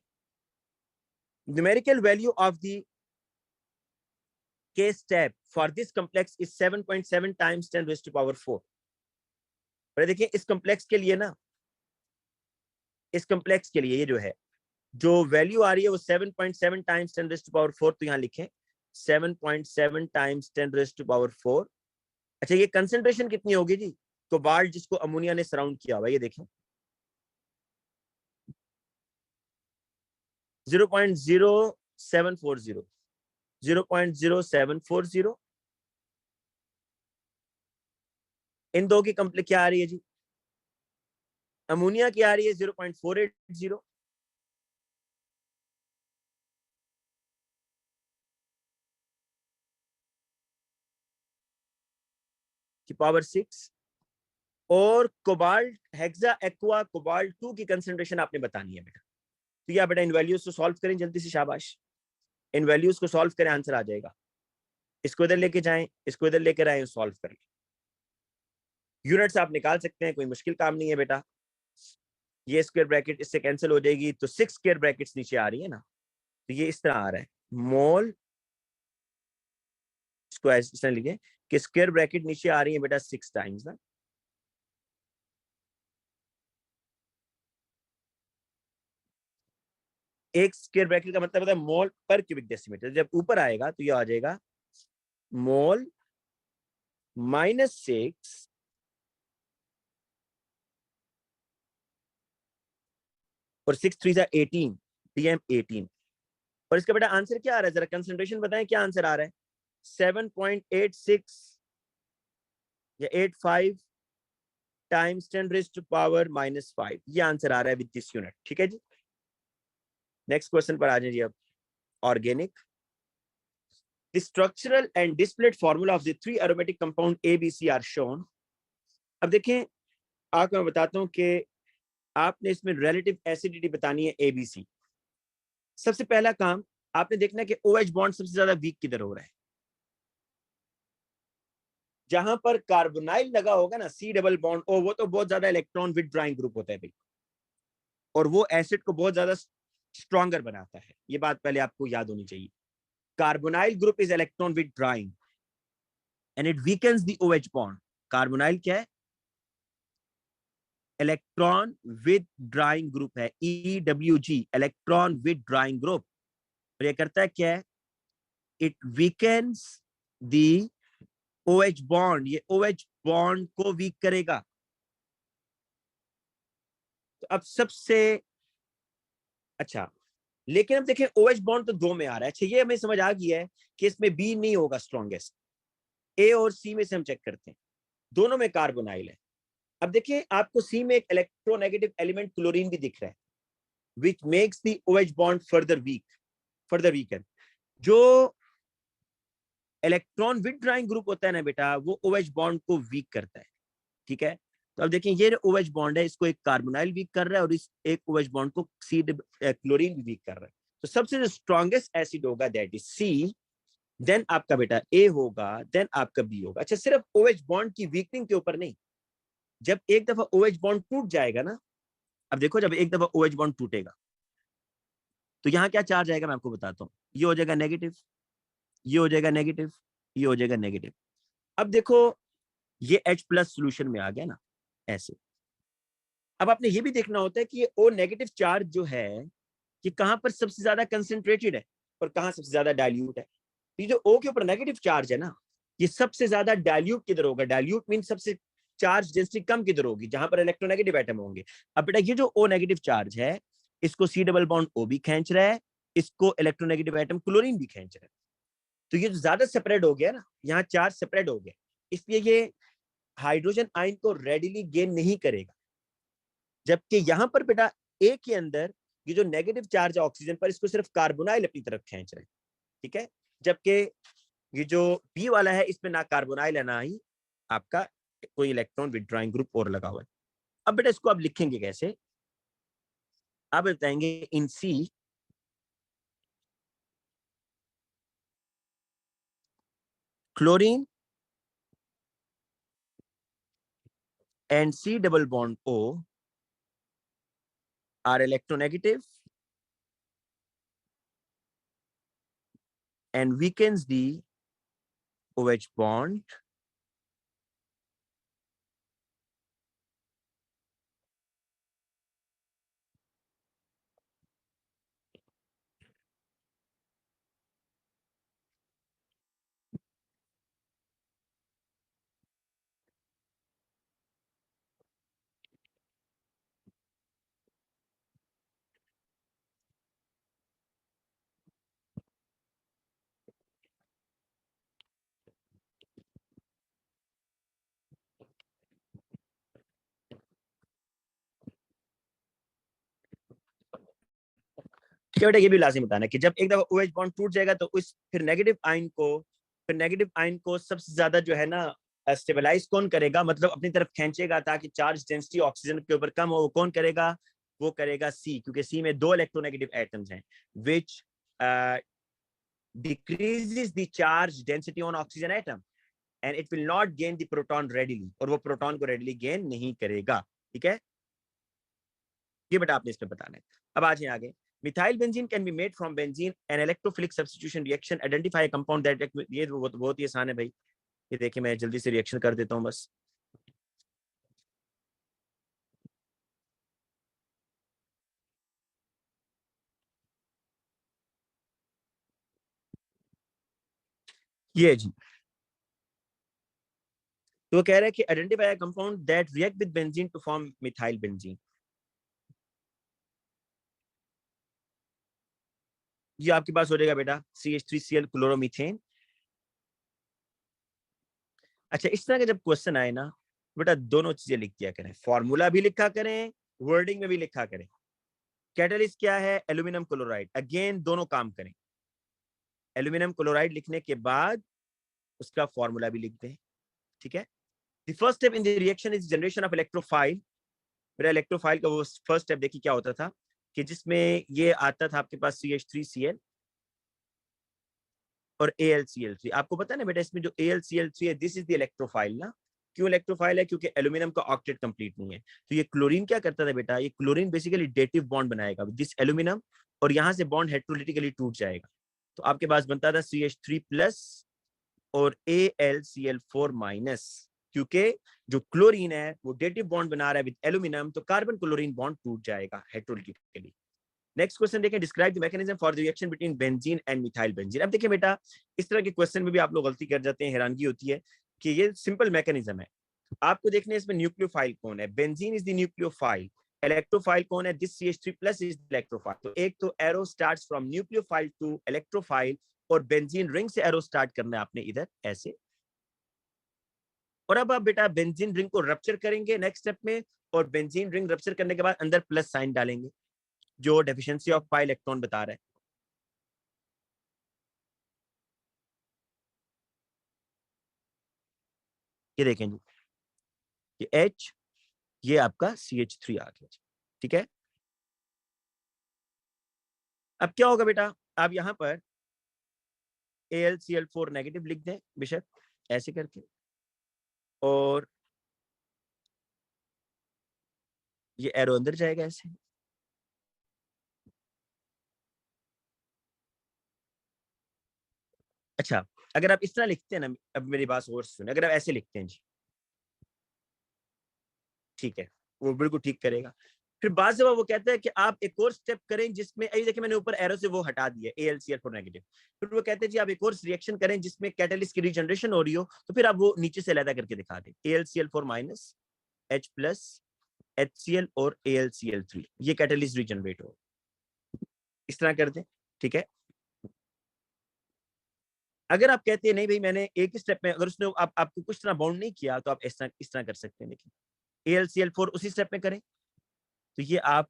Numerical value of the K step for this complex is 7.7 times 10 raised to power 4। और देखिए इस कॉम्प्लेक्स के लिए ना, इस कॉम्प्लेक्स के लिए ये जो है, जो वैल्यू आ रही है वो 7.7 टाइम्स 10 रेज़्ड टू पावर 4। तो यहाँ लिखें 7.7 टाइम्स 10 रेज़्ड टू पावर 4। अच्छा ये कंसंट्रेशन कितनी होगी जी? कोबाल्ट जिसको अमोनिया ने सराउंड किया हुआ, ये देखें 0.0740, 0.0740। इन दो की कंप्लीट क्या आ रही है जी? अमोनिया की आ रही है 0.480 की पावर 6। और कोबाल्ट हेक्सा एक्वा कोबाल्ट 2 की कंसंट्रेशन आपने बतानी है बेटा। तो या बेटा इन वैल्यूज को सॉल्व करें जल्दी से, शाबाश। इन वैल्यूज को सॉल्व करें, आंसर आ जाएगा। इसको इधर लेके जाएं, इसको इधर लेकर आए, सॉल्व कर लें। यूनिट्स आप निकाल सकते हैं, कोई मुश्किल काम नहीं है बेटा। ये स्क्वायर ब्रैकेट इससे कैंसिल हो जाएगी, तो 6 स्क्वायर ब्रैकेट्स नीचे आ रही है ना, तो ये इस तरह आ रहा है मोल स्क्वायर। इस तरह लिखे कि स्क्वायर ब्रैकेट नीचे आ रही है बेटा 6 टाइम्स ना। एक स्क्वायर ब्रैकेट का मतलब होता है मोल पर क्यूबिक डेसीमीटर। जब ऊपर आएगा तो ये आ जाएगा मोल -6 और 6 3 18 PM18। और इसका बेटा आंसर क्या आ रहा है, जरा कंसंट्रेशन बताएं क्या आंसर आ रहा है? 7.86 या 85 टाइम्स 10 रेज़्ड टू पावर -5, ये आंसर आ रहा है विद दिस यूनिट, ठीक है जी। नेक्स्ट क्वेश्चन पर आ जाए जी अब। Organic The structural and displayed formula of the three aromatic compound A, B, C are shown. अब देखें, आपको मैं बताता हूं कि आपने इसमें रिलेटिव एसिडिटी बतानी है ABC। सबसे पहला काम आपने देखना है कि OH बॉन्ड सबसे ज्यादा वीक किधर हो रहा है। जहां पर कार्बोनाइल लगा होगा ना, C डबल बॉन्ड O, वो तो बहुत ज्यादा इलेक्ट्रॉन विथड्राइंग ग्रुप होता है भाई, और वो एसिड को बहुत ज्यादा स्ट्रॉन्गर बनाता है। ये बात पहले आपको याद होनी चाहिए। Carbonyl group is electron withdrawing and it weakens the OH bond. Carbonyl क्या है? इलेक्ट्रॉन विथड्राइंग ग्रुप है, EWG, इलेक्ट्रॉन विथड्राइंग ग्रुप। और ये करता है क्या है? It weakens the OH bond, ये OH बॉन्ड को वीक करेगा। तो अब सबसे अच्छा, लेकिन अब देखें OH बॉन्ड तो दो में आ रहा है। अच्छा, ये हमें समझ आ गया है कि इसमें B नहीं होगा स्ट्रॉन्गेस्ट। A और C में से हम चेक करते हैं, दोनों में कार्बोनाइल है। अब देखिए, आपको C में एक इलेक्ट्रोनेगेटिव एलिमेंट क्लोरीन भी दिख रहा है, which makes the OH bond further weaker। जो इलेक्ट्रॉन विथड्राइंग ग्रुप होता है ना बेटा, वो OH बॉन्ड को वीक करता है। ठीक है, तो अब देखें, ये OH बॉन्ड है, इसको एक कार्बोनाइल वीक कर रहा है और इस एक OH बॉन्ड को क्लोरीन भी वीक कर रहा है। तो सबसे जो स्ट्रॉन्गेस्ट एसिड होगा दैट इज C, देन आपका बेटा A होगा, देन आपका B होगा। अच्छा, सिर्फ OH बॉन्ड की वीकनिंग के ऊपर नहीं, जब एक दफा OH बॉन्ड टूट जाएगा ना, अब देखो, जब एक दफा OH बॉन्ड टूटेगा तो यहाँ क्या चार्ज आएगा, मैं आपको बताता हूँ। ये हो जाएगा नेगेटिव, ये हो जाएगा नेगेटिव, ये हो जाएगा नेगेटिव। अब देखो, ये H प्लस सोल्यूशन में आ गया ना, ऐसे। अब आपने ये भी देखना होता है कि ये O नेगेटिव चार्ज जो है, ये कहां पर सबसे ज्यादा कंसेंट्रेटेड है और कहां सबसे ज्यादा डाइल्यूट है। ये जो O के ऊपर नेगेटिव चार्ज है ना, ये सबसे ज्यादा डाइल्यूट किधर होगा? डाइल्यूट मीन सबसे चार्ज डेंसिटी कम किधर होगी? जहां पर इलेक्ट्रोनेगेटिव एटम होंगे। अब बेटा, ये जो O नेगेटिव चार्ज है, इसको C डबल बॉन्ड O भी खींच रहा है, इसको इलेक्ट्रोनेगेटिव एटम क्लोरीन भी खींच रहा है। तो ये जो ज्यादा सेपरेट हो गया ना, यहाँ चार्ज सेपरेट हो गया, इसलिए ये हाइड्रोजन आयन को रेडिली गेन नहीं करेगा। जबकि यहां पर बेटा A के अंदर ये जो नेगेटिव चार्ज है ऑक्सीजन पर, इसको सिर्फ कार्बोनाइल अपनी तरफ खींच रहे हैं। ठीक है, जबकि ये जो B वाला है, इसमें ना कार्बोनाइल है ना ही आपका कोई इलेक्ट्रॉन विथड्राइंग ग्रुप और लगा हुआ है। अब बेटा, इसको आप लिखेंगे कैसे? आप बताएंगे इन C chlorine and C double bond O are electronegative and weakens the OH bond ठीक है बेटा, ये भी लाजिम बताना कि जब एक दफा OH बॉन्ड टूट जाएगा तो उस फिर नेगेटिव आयन को सबसे ज्यादा जो है ना स्टेबलाइज कौन करेगा, मतलब अपनी तरफ खींचेगा ताकि चार्ज डेंसिटी ऑक्सीजन के ऊपर कम हो, वो कौन करेगा? वो करेगा C, क्योंकि C में दो इलेक्ट्रोनेगेटिव एटम्स हैं, विच decreases the charge density on oxygen atom and it will not gain the proton readily, और वो प्रोटॉन को readily gain नहीं करेगा। ठीक है, ये बेटा आपने इसमें बताना है। अब आ जाए आगे। Methyl benzene can be made from benzene an electrophilic substitution reaction, identify compound that, ये बहुत ही आसान है भाई। ये देखिए, मैं जल्दी से रिएक्शन कर देता हूं बस। ये जी, तो वो कह रहा है कि identify compound that react with benzene to form methyl benzene. ये आपके पास हो जाएगा बेटा CH3Cl क्लोरोमीथेन। अच्छा, इस तरह का जब क्वेश्चन आए ना बेटा, दोनों चीजें लिख दिया करें, फॉर्मूला भी लिखा करें, वर्डिंग में भी लिखा करें। कैटलिस्ट क्या है? Aluminium chloride. अगेन दोनों काम करें। एल्यूमिनियम क्लोराइड लिखने के बाद उसका फॉर्मूला भी लिख दें, ठीक है। The first step in the reaction is generation of electrophile. मेरा इलेक्ट्रोफाइल का वो फर्स्ट स्टेप देखिए क्या होता था कि जिसमें ये आता था आपके पास CH3Cl और AlCl3। आपको पता है ना बेटा, इसमें जो AlCl3 है दिस इज द इलेक्ट्रोफाइल ना। क्यों इलेक्ट्रोफाइल है? क्योंकि एल्यूमिनियम का ऑक्टेट कंप्लीट नहीं है। तो ये क्लोरीन क्या करता था बेटा, ये क्लोरीन बेसिकली डेटिव बॉन्ड बनाएगा दिस एल्यूमिनियम, और यहां से बॉन्ड हेट्रोलिटिकली टूट जाएगा। तो आपके पास बनता था CH3+ और AlCl4-, क्योंकि जो क्लोरीन है वो डेटिव बॉन्ड बना रहा है विद एल्यूमिनियम, तो कार्बन क्लोरीन बॉन्ड टूट जाएगा हेट्रोलिटिकली। नेक्स्ट क्वेश्चन देखें, describe the mechanism for the reaction between benzene and methyl benzene. अब देखिए बेटा, इस तरह के क्वेश्चन में भी आप लोग गलती कर जाते हैं, हैरानगी होती है कि ये सिंपल मैकेनिज्म है। आपको देखना है इसमें न्यूक्लियोफाइल कौन है। Benzene is the nucleophile, electrophile कौन है? This CH3+ is electrophile. तो एक तो arrow starts from nucleophile to electrophile, और बेंजीन रिंग से एरो स्टार्ट करना है आपने इधर ऐसे। और अब आप बेटा बेंजीन रिंग को रप्चर करेंगे नेक्स्ट स्टेप में, और बेंजीन रिंग रप्चर करने के बाद अंदर प्लस साइन डालेंगे जो डेफिशिएंसी ऑफ पाई इलेक्ट्रॉन बता रहा है। ये देखें जी, ये H, ये आपका CH3 आ गया, ठीक है। अब क्या होगा बेटा, आप यहां पर AlCl4 नेगेटिव लिख दें बेशक ऐसे करके, और ये एरो अंदर जाएगा ऐसे। अच्छा, अगर आप इस तरह लिखते हैं ना, अब मेरी बात और सुने, अगर आप ऐसे लिखते हैं जी, ठीक है, वो बिल्कुल ठीक करेगा। फिर बाद में वो कहता है कि आप एक और स्टेप करें जिसमें, ये देखिए मैंने ऊपर एरो से वो हटा दिया AlCl4 नेगेटिव। फिर वो कहते हैं जी आप एक और रिएक्शन करें जिसमें कैटलिस्ट की रीजनरेशन हो रही हो, तो फिर आप वो नीचे से अलग करके दिखा दें AlCl4-, H+, HCl और AlCl3, ये कैटलिस्ट रीजनरेट हो, इस तरह कर दें, ठीक है। अगर आप कहते हैं नहीं भाई मैंने एक ही स्टेप में, अगर उसने आपको कुछ तरह बाउंड नहीं किया, तो आप इस तरह कर सकते हैं। देखिए AlCl4 उसी स्टेप में करें, तो ये आप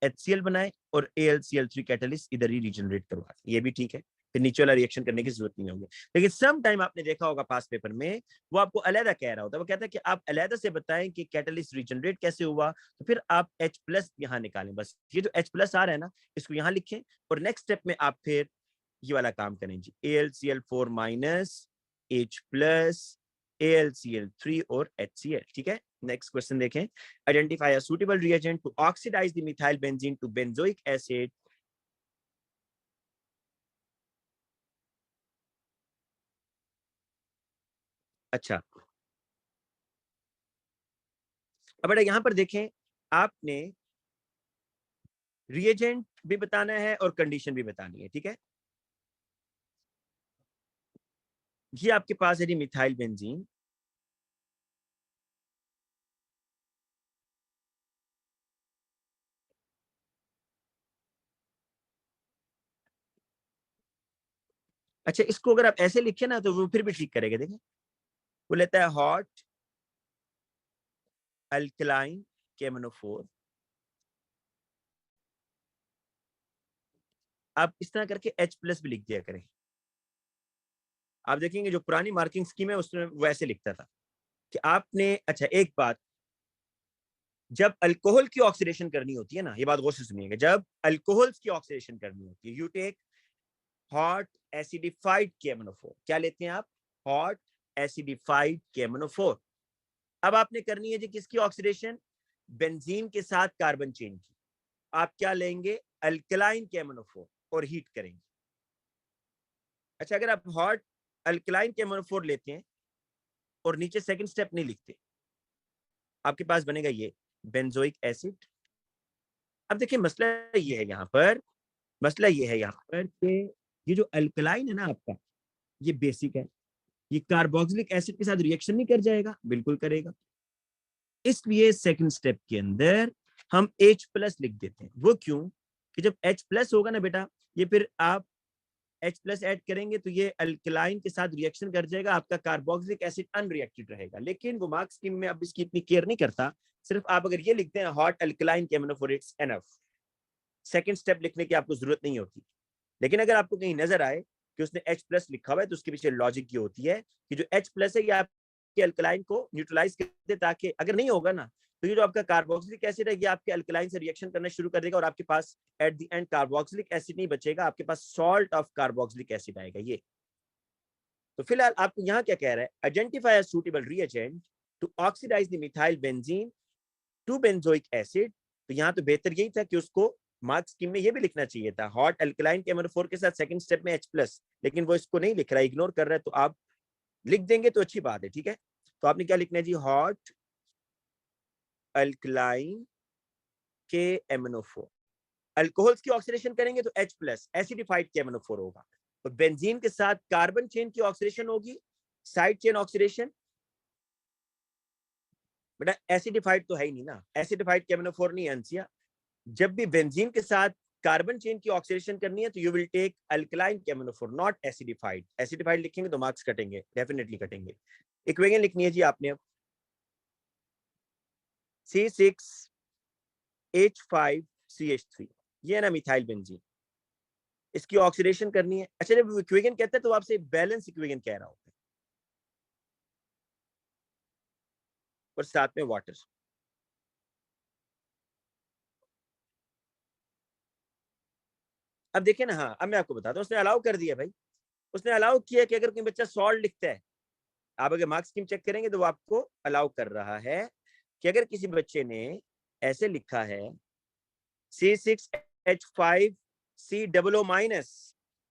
HCl बनाए और AlCl3 कैटलिस्ट इधर ही रीजनरेट करवा, ये भी ठीक है। फिर नीचे वाला रिएक्शन करने की जरूरत नहीं होगी। लेकिन सम टाइम आपने देखा होगा पास पेपर में, वो आपको अलहदा कह रहा होता है, वो कहता है कि आप अलहदा से बताएं कि कैटलिस्ट रीजनरेट कैसे हुआ, तो फिर आप H+ यहाँ निकालें। बस ये जो H+ आ रहा है ना, इसको यहाँ लिखें, और नेक्स्ट स्टेप में आप फिर ये वाला काम करें जी, AlCl4-, H+, AlCl3 और HCl, ठीक है। नेक्स्ट क्वेश्चन देखें, identify a suitable reagent to oxidise the methyl benzene to benzoic acid. अच्छा, अब बेटा यहाँ पर देखें, आपने रिएजेंट भी बताना है और कंडीशन भी बतानी है, ठीक है। ये आपके पास है जी मिथाइल बेंजीन, अच्छा इसको अगर आप ऐसे लिखे ना तो वो फिर भी ठीक करेगा। देखें, वो लेता है हॉट अल्कलाइन KMnO4। आप इस तरह करके H+ भी लिख दिया करें। आप देखेंगे जो पुरानी मार्किंग स्कीम है उसमें वो ऐसे लिखता था कि आपने, अच्छा एक बात, जब अल्कोहल की ऑक्सीडेशन करनी होती है ना, ये बात गौर से सुनिएगा, जब अल्कोहल्स की ऑक्सीडेशन करनी होती है, you take hot acidified KMnO4। क्या लेते हैं आप? Hot acidified KMnO4। अब आपने करनी है जी किसकी ऑक्सीडेशन? बेंजीन के साथ कार्बन चेन की। आप क्या लेंगे? अल्कलाइन KMnO4 और हीट करेंगे। अच्छा, अगर आप हॉट अल्कलाइन KMnO4 लेते हैं और नीचे सेकंड स्टेप नहीं लिखते, आपके पास बनेगा ये बेंजोइक एसिड। अब देखिए मसला ये है यहाँ पर, मसला ये है यहाँ पर कि ये जो अल्कलाइन है ना आपका, ये बेसिक है, ये कार्बोक्सिलिक एसिड के साथ रिएक्शन नहीं कर जाएगा? बिल्कुल करेगा। इसलिए सेकंड स्टेप के अंदर हम H+ लिख देते हैं। वो क्यों? कि जब H+ होगा ना बेटा, ये फिर आप H+ ऐड करेंगे तो ये अल्कलाइन के साथ रिएक्शन कर जाएगा, आपका कार्बोक्सिलिक एसिड अनरिएक्टेड रहेगा। लेकिन वो मार्क्स स्कीम में अब इसकी इतनी केयर नहीं करता, सिर्फ आप अगर ये लिखते हैं hot alkaline KMnO4 it's enough, second step लिखने की आपको जरूरत नहीं होती। लेकिन अगर आपको कहीं नजर आए कि उसने H+ लिखा हुआ है तो उसके पीछे लॉजिक ये होती है कि जो H+ है ये आपके अल्कलाइन को न्यूट्रलाइज कर दे, ताकि अगर नहीं होगा ना तो ये जो आपका कार्बोक्सिलिक एसिड है ये आपके अल्कलाइन से रिएक्शन करना शुरू कर देगा और आपके पास at the end carboxylic acid नहीं बचेगा, आपके पास सॉल्ट ऑफ कार्बोक्सिलिक एसिड आएगा ये। तो फिलहाल आपको यहाँ क्या कह रहा है, identify a suitable reagent to oxidise the methyl benzene to benzoic acid. तो यहाँ तो बेहतर यही था कि उसको मार्क स्कीम में ये भी लिखना चाहिए था, हॉट अल्कलाइन के NO4 के साथ सेकंड स्टेप में H+, लेकिन वो इसको नहीं लिख रहा है, इग्नोर कर रहा है। तो आप लिख देंगे तो अच्छी बात है, ठीक है। तो आपने क्या लिखना है जी, हॉट अल्कलाइन के MnO4, अल्कोहल्स की ऑक्सीडेशन करेंगे तो H+, एसिडिफाइड के MnO4 होगा। तो बेंजीन के साथ कार्बन चेन की ऑक्सीडेशन होगी, साइड चेन ऑक्सीडेशन, बेटा एसिडिफाइड तो है ही नहीं ना, एसिडिफाइड के MnO4 नहीं अंसिया। जब भी बेंजीन के साथ कार्बन चेन की ऑक्सीडेशन करनी है तो यू विल टेक अल्कलाइन के MnO4, नॉट एसिडिफाइड। एसिडिफाइड लिखेंगे तो मार्क्स कटेंगे, डेफिनेटली कटेंगे। इक्वेशन लिखनी है जी आपने अब, C6H5CH3, ये है ना मिथाइल बेंजीन, इसकी ऑक्सीडेशन करनी है। अच्छा जब इक्वेशन कहते हैं तो आपसे बैलेंस इक्वेशन कह रहा होता है और साथ में वाटर। अब देखिए ना, हाँ अब मैं आपको बताता हूँ, उसने अलाउ कर दिया भाई, उसने अलाउ किया कि अगर कोई बच्चा सॉल्ट लिखता है, आप अगर मार्क्स स्कीम चेक करेंगे तो वो आपको अलाउ कर रहा है कि अगर किसी बच्चे ने ऐसे लिखा है C6H5COO-,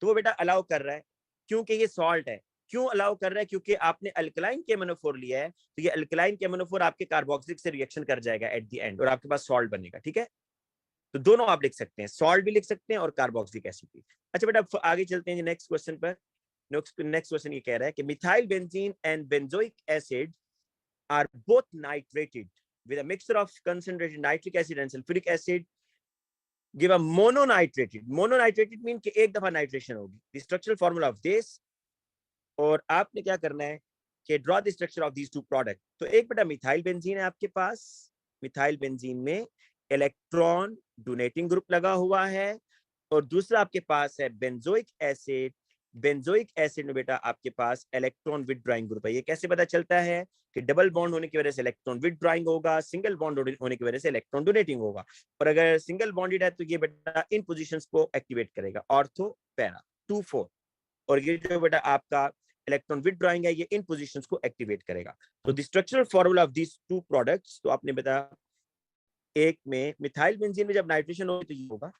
तो वो बेटा अलाउ कर रहा है क्योंकि ये सॉल्ट है। क्यों अलाउ कर रहा है? क्योंकि आपने अल्कलाइन के MnO4 लिया है, तो ये अल्कलाइन के MnO4 आपके कार्बोक्सिलिक से रिएक्शन कर जाएगा एट द एंड और आपके पास सॉल्ट बनेगा, ठीक है। तो दोनों आप लिख सकते हैं, सॉल्ट भी लिख सकते हैं और कार्बोक्सिलिक एसिड भी। अच्छा बेटा आगे चलते हैं नेक्स्ट क्वेश्चन पर। नेक्स्ट क्वेश्चन ये कह रहा है कि methyl benzene and benzoic acid are both nitrated with a mixture of concentrated nitric acid and sulfuric acid, give a mononitrated. Mononitrated mean कि एक दफा नाइट्रेशन होगी। The structural formula of this, और आपने क्या करना है कि draw the structure of these two product. तो एक बेटा मिथाइल बेंजीन है आपके पास, मिथाइल बेंजीन में इलेक्ट्रॉन डोनेटिंग ग्रुप लगा हुआ है, और दूसरा आपके पास है बेंजोइक एसिड। बेंजोइक एसिड में बेटा आपके पास इलेक्ट्रॉन विथड्रॉइंग ग्रुप है। ये कैसे पता चलता है कि डबल बॉन्ड होने की वजह से इलेक्ट्रॉन विथड्रॉइंग होगा, सिंगल बॉन्ड होने की वजह से इलेक्ट्रॉन डोनेटिंग होगा। और अगर सिंगल बॉन्डेड है तो ये बेटा इन पोजीशंस को एक्टिवेट करेगा, ऑर्थो पैरा 2 4। और ये जो बेटा आपका इलेक्ट्रॉन विथड्रॉइंग है ये इन पोजीशंस को एक्टिवेट करेगा। तो the structural formula of these two products, तो आपने बताया एक में मिथाइल बेंजीन में जब नाइट्रेशन हो तो ये होगा,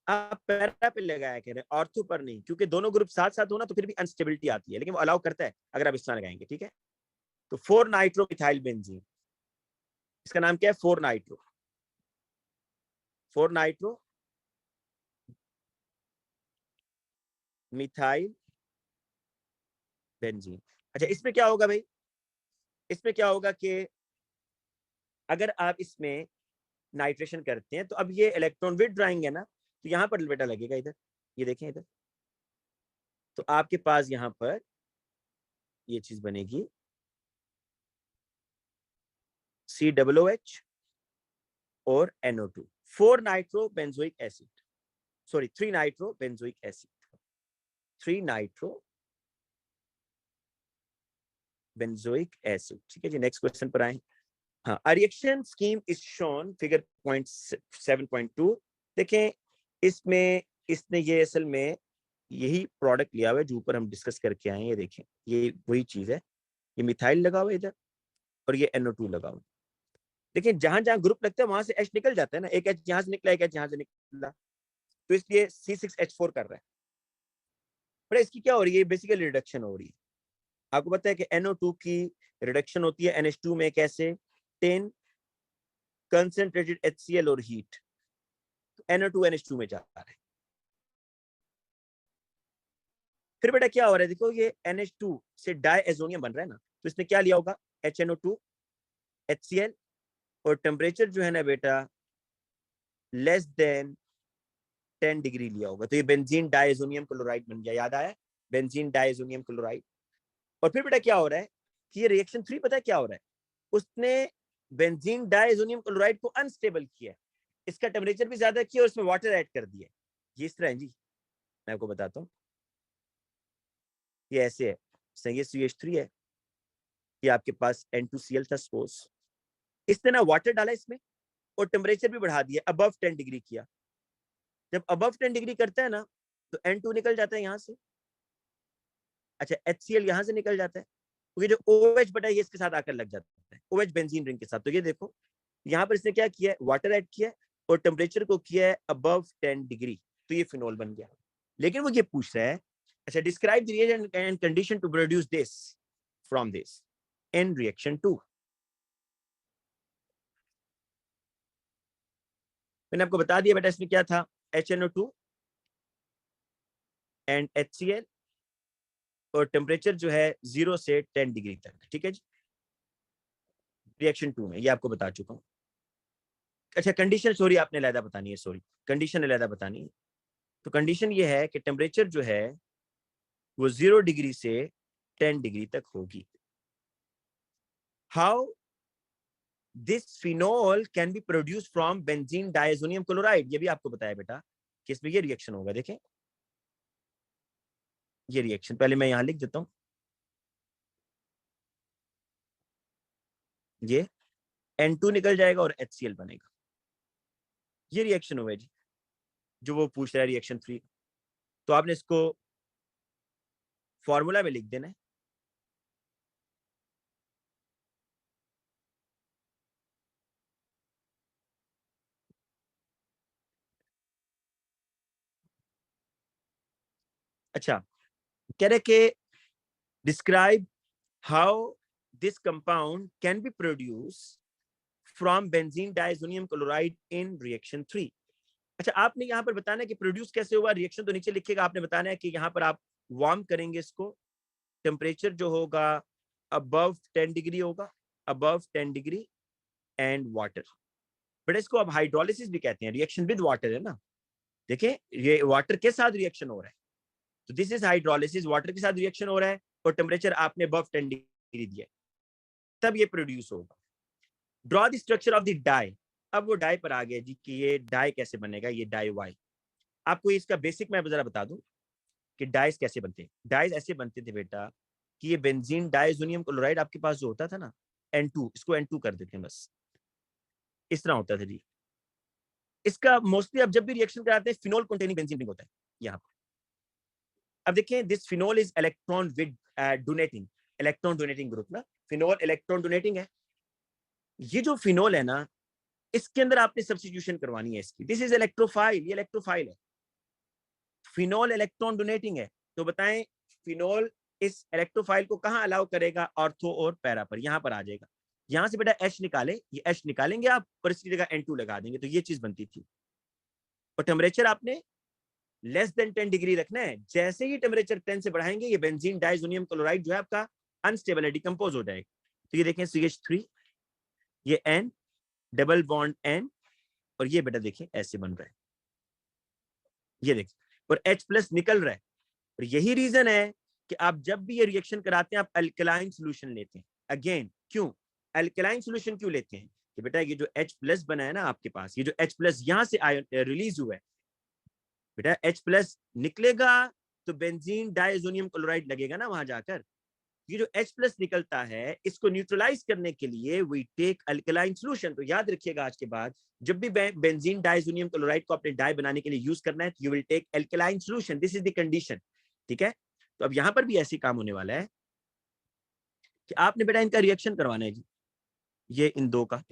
आप पैरा पे लगाया कह रहे हैं, ऑर्थो पर नहीं, क्योंकि दोनों ग्रुप साथ साथ हो ना तो फिर भी अनस्टेबिलिटी आती है, लेकिन वो अलाउ करता है अगर आप इस तरह लगाएंगे, ठीक है। तो 4 नाइट्रो मिथाइल बेंजीन, इसका नाम क्या है, 4 नाइट्रो, 4 नाइट्रो मिथाइल बेंजीन। अच्छा इसमें क्या होगा भाई, इसमें क्या होगा कि अगर आप इसमें नाइट्रेशन करते हैं तो अब ये इलेक्ट्रॉन विथड्रॉइंग है ना, तो यहाँ पर बेटा लगेगा इधर, ये देखें इधर, तो आपके पास यहाँ पर ये चीज बनेगी COOH और NO2, 4 nitro benzoic acid, sorry 3 nitro benzoic acid, 3 nitro benzoic acid, ठीक है जी। नेक्स्ट क्वेश्चन पर आए। हाँ, reaction scheme is shown figure 7.2। देखें इसमें इसने ये असल में यही प्रोडक्ट लिया हुआ है जो ऊपर हम डिस्कस करके आए हैं, ये देखें ये वही चीज है, ये मिथाइल लगा हुआ है इधर और ये NO2 लगा हुआ है। देखिए जहां जहां ग्रुप लगता है वहां से H निकल जाता है ना, एक H यहां से निकला, एक H यहां से निकला, तो इसलिए C6H4 कर रहा है। पर इसकी क्या हो रही है, बेसिकली रिडक्शन हो रही है। आपको पता है कि NO2 की रिडक्शन होती है NH2 में, कैसे, 10 कंसंट्रेटेड HCl और हीट, तो NO2 NH2 में जा रहा है। फिर बेटा क्या हो रहा है, देखो ये NH2 से डायएजोनियम बन रहा है ना, तो इसने क्या लिया होगा, HNO2 HCl, और टेम्परेचर जो है ना बेटा लेस देन 10 डिग्री लिया होगा, तो ये बेंजीन डायएजोनियम क्लोराइड बन गया, याद आया, बेंजीन डायएजोनियम क्लोराइड। और फिर बेटा क्या हो रहा है कि ये रिएक्शन 3 पता है क्या हो रहा है, उसने बेंजीन डायएजोनियम क्लोराइड को अनस्टेबल किया है, इसका टेम्परेचर भी ज्यादा किया और इसमें वाटर ऐड कर दिया। ये इस तरह है जी, मैं आपको बताता हूँ। ये ऐसे है, ये CH3 है, ये आपके पास N2Cl था सपोज, इसने ना वाटर डाला इसमें और टेम्परेचर भी बढ़ा दिया, अबव 10 डिग्री किया। जब अबव 10 डिग्री करता है ना तो N2 निकल जाता है यहाँ से, अच्छा HCl यहाँ से निकल जाता है, क्योंकि जो OH बटा ये इसके साथ आकर लग जाता है, OH बेंजीन रिंग के साथ। तो ये देखो यहाँ पर इसने क्या किया है, वाटर ऐड किया है और टेम्परेचर को किया है अबव 10 डिग्री, तो ये फिनोल बन गया। लेकिन वो ये पूछ रहा है, अच्छा describe the reagent and condition to produce this from this in reaction 2। मैंने आपको बता दिया बेटा इसमें क्या था, HNO2 एंड HCl, और टेम्परेचर जो है 0 से 10 डिग्री तक, ठीक है जी, रिएक्शन 2 में, ये आपको बता चुका हूँ। अच्छा कंडीशन सॉरी आपने अलहदा बतानी है, सॉरी कंडीशन अलहदा बतानी है। तो कंडीशन ये है कि टेम्परेचर जो है वो 0 डिग्री से 10 डिग्री तक होगी। How this phenol can be produce from benzene diazonium chloride, ये भी आपको बताया बेटा कि इसमें ये रिएक्शन होगा। देखें ये रिएक्शन, पहले मैं यहां लिख देता हूं, ये N2 निकल जाएगा और HCl बनेगा। ये रिएक्शन हुआ जी, जो वो पूछ रहा है रिएक्शन 3। तो आपने इसको फॉर्मूला में लिख देना है, अच्छा कह रहे कि describe how this compound can be produce from benzene diazonium chloride in reaction 3। अच्छा आपने यहाँ पर बताना है कि प्रोड्यूस कैसे हुआ, रिएक्शन तो नीचे लिखेगा, आपने बताना है कि यहाँ पर आप वार्म करेंगे इसको, टेम्परेचर जो होगा अबव 10 डिग्री होगा, above 10 degree and water. But इसको अब हाइड्रोलिसिस भी कहते हैं, रिएक्शन विद वाटर है ना, देखिए ये वाटर के साथ रिएक्शन हो रहा है, तो दिस इज हाइड्रोलिसिस, वाटर के साथ रिएक्शन हो रहा है और टेम्परेचर आपने अबव 10 डिग्री दिया, तब ये प्रोड्यूस होगा। Draw the structure of the dye, अब वो डाई पर आ गया जी कि ये डाई कैसे बनेगा, ये डाई वाई। आपको इसका बेसिक मैं जरा बता दूं कि डाइस कैसे बनते हैं। डाइस ऐसे बनते थे बेटा कि ये बेंजीन डाइजोनियम क्लोराइड आपके पास जो होता था ना N2, इसको N2 कर देते हैं बस, इस तरह होता था जी। इसका मोस्टली अब जब भी रिएक्शन कराते हैं फिनोल कंटेनिंग बेंजीन रिंग होता है यहाँ पर। अब देखिए this phenol is electron with donating, electron donating group ना, फिनोल इलेक्ट्रॉन डोनेटिंग है। ये जो फिनोल है ना इसके अंदर आपने सब्स्टिट्यूशन करवानी है इसकी, दिस इज इलेक्ट्रोफाइल, ये इलेक्ट्रोफाइल है, फिनोल इलेक्ट्रॉन डोनेटिंग है। तो बताएं फिनोल इस इलेक्ट्रोफाइल को कहां अलाउ करेगा, ऑर्थो और पैरा पर, यहां पर आ जाएगा। यहां से बेटा H निकाले, ये H निकालेंगे आप और इसकी जगह N2 लगा देंगे, तो ये चीज बनती थी। और टेम्परेचर आपने लेस देन 10 डिग्री रखना है, जैसे ही टेम्परेचर 10 से बढ़ाएंगे ये बेंजीन डाइजोनियम क्लोराइड जो है आपका अनस्टेबल है, डिकम्पोज हो जाएगा। तो ये देखें CH3, ये N डबल बॉन्ड N, और ये बेटा देखें ऐसे बन रहा है, ये देखिए, और H प्लस निकल रहा है। और यही रीजन है कि आप जब भी ये रिएक्शन कराते हैं आप अल्कलाइन सॉल्यूशन लेते हैं। अगेन क्यों अल्कलाइन सॉल्यूशन क्यों लेते हैं, कि बेटा ये जो H प्लस बना है ना आपके पास, ये जो H प्लस यहाँ से रिलीज हुआ है, बेटा H प्लस निकलेगा तो बेंजीन डाइजोनियम क्लोराइड लगेगा ना वहां जाकर। ये जो H प्लस निकलता है इसको न्यूट्रलाइज करने के लिए वी टेक अल्कलाइन सॉल्यूशन। तो याद रखिएगा आज के बाद जब भी बेंजीन डाइजोनियम क्लोराइड को अपने डाई बनाने के लिए यूज करना है, you will take alkaline solution, this is the condition, ठीक है। तो अब यहां पर भी ऐसे काम होने वाला है कि आपने बेटा इनका रिएक्शन करवाना है जी, ये इन दो का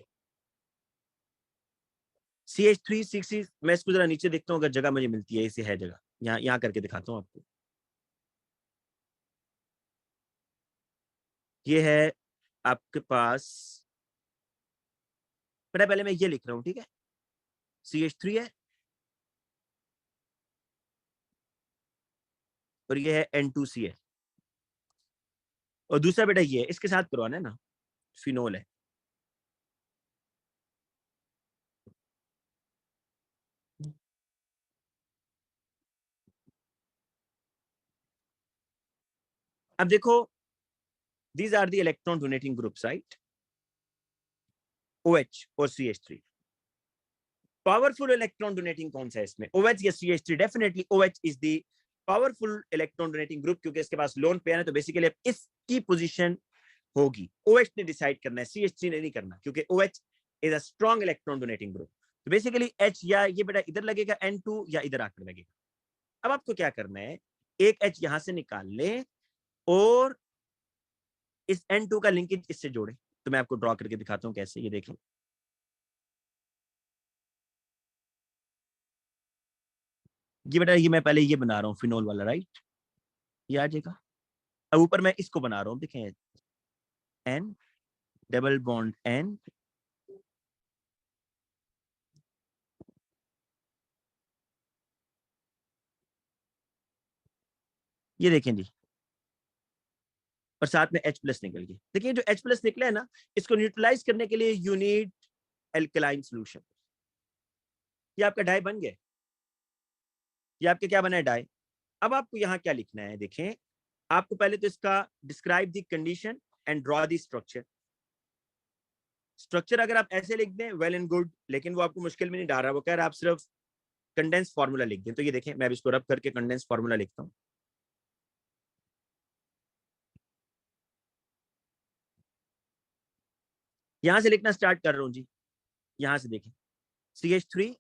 CH3 6, मैं इसको जरा नीचे देखता हूँ अगर जगह मुझे मिलती है, इसे है जगह, यहाँ करके दिखाता हूँ आपको। ये है आपके पास बेटा, पहले मैं ये लिख रहा हूँ, ठीक है, CH3 है और ये है N2C है, और दूसरा बेटा ये है, इसके साथ करवाना है ना, फिनोल है। अब देखो these are the electron donating groups, right, OH और CH3। पावरफुल इलेक्ट्रॉन डोनेटिंग कौन सा है इसमें, OH या CH3? Definitely OH is the powerful electron donating group, क्योंकि इसके पास लोन पेयर है, तो बेसिकली इसकी पोजीशन होगी। OH ने डिसाइड करना है, CH3 ने नहीं करना, क्योंकि OH is a strong electron donating group. तो बेसिकली H या ये बेटा इधर लगेगा N2 या इधर आकर लगेगा। अब आपको क्या करना है, एक H यहां से निकाल ले और इस N2 का लिंकेज इससे जोड़े। तो मैं आपको ड्रॉ करके दिखाता हूं कैसे, ये देखें। ये बेटा ये मैं पहले ये बना रहा हूँ फिनोल वाला, राइट, ये आ जाएगा। अब ऊपर मैं इसको बना रहा हूँ, देखें, N डबल बॉन्ड N, ये देखें जी, और साथ में H+ निकल गई। देखिए जो H+ निकला है ना, इसको न्यूट्रलाइज करने के लिए यू नीड एल्कलाइन सोल्यूशन। ये आपका डाई बन गया, ये आपके क्या बना है, डाई। अब आपको यहाँ क्या लिखना है, देखें, आपको पहले तो इसका describe the condition and draw the structure. Structure अगर आप ऐसे लिख दें वेल एंड गुड, लेकिन वो आपको मुश्किल में नहीं डाल रहा, वो कह रहा है आप सिर्फ कंडेंस फार्मूला लिख दें। तो ये देखें, मैं इसको रब करके कंडेंस फार्मूला लिखता हूँ। यहां से लिखना स्टार्ट कर रहा हूँ जी, यहां से देखें, CH3,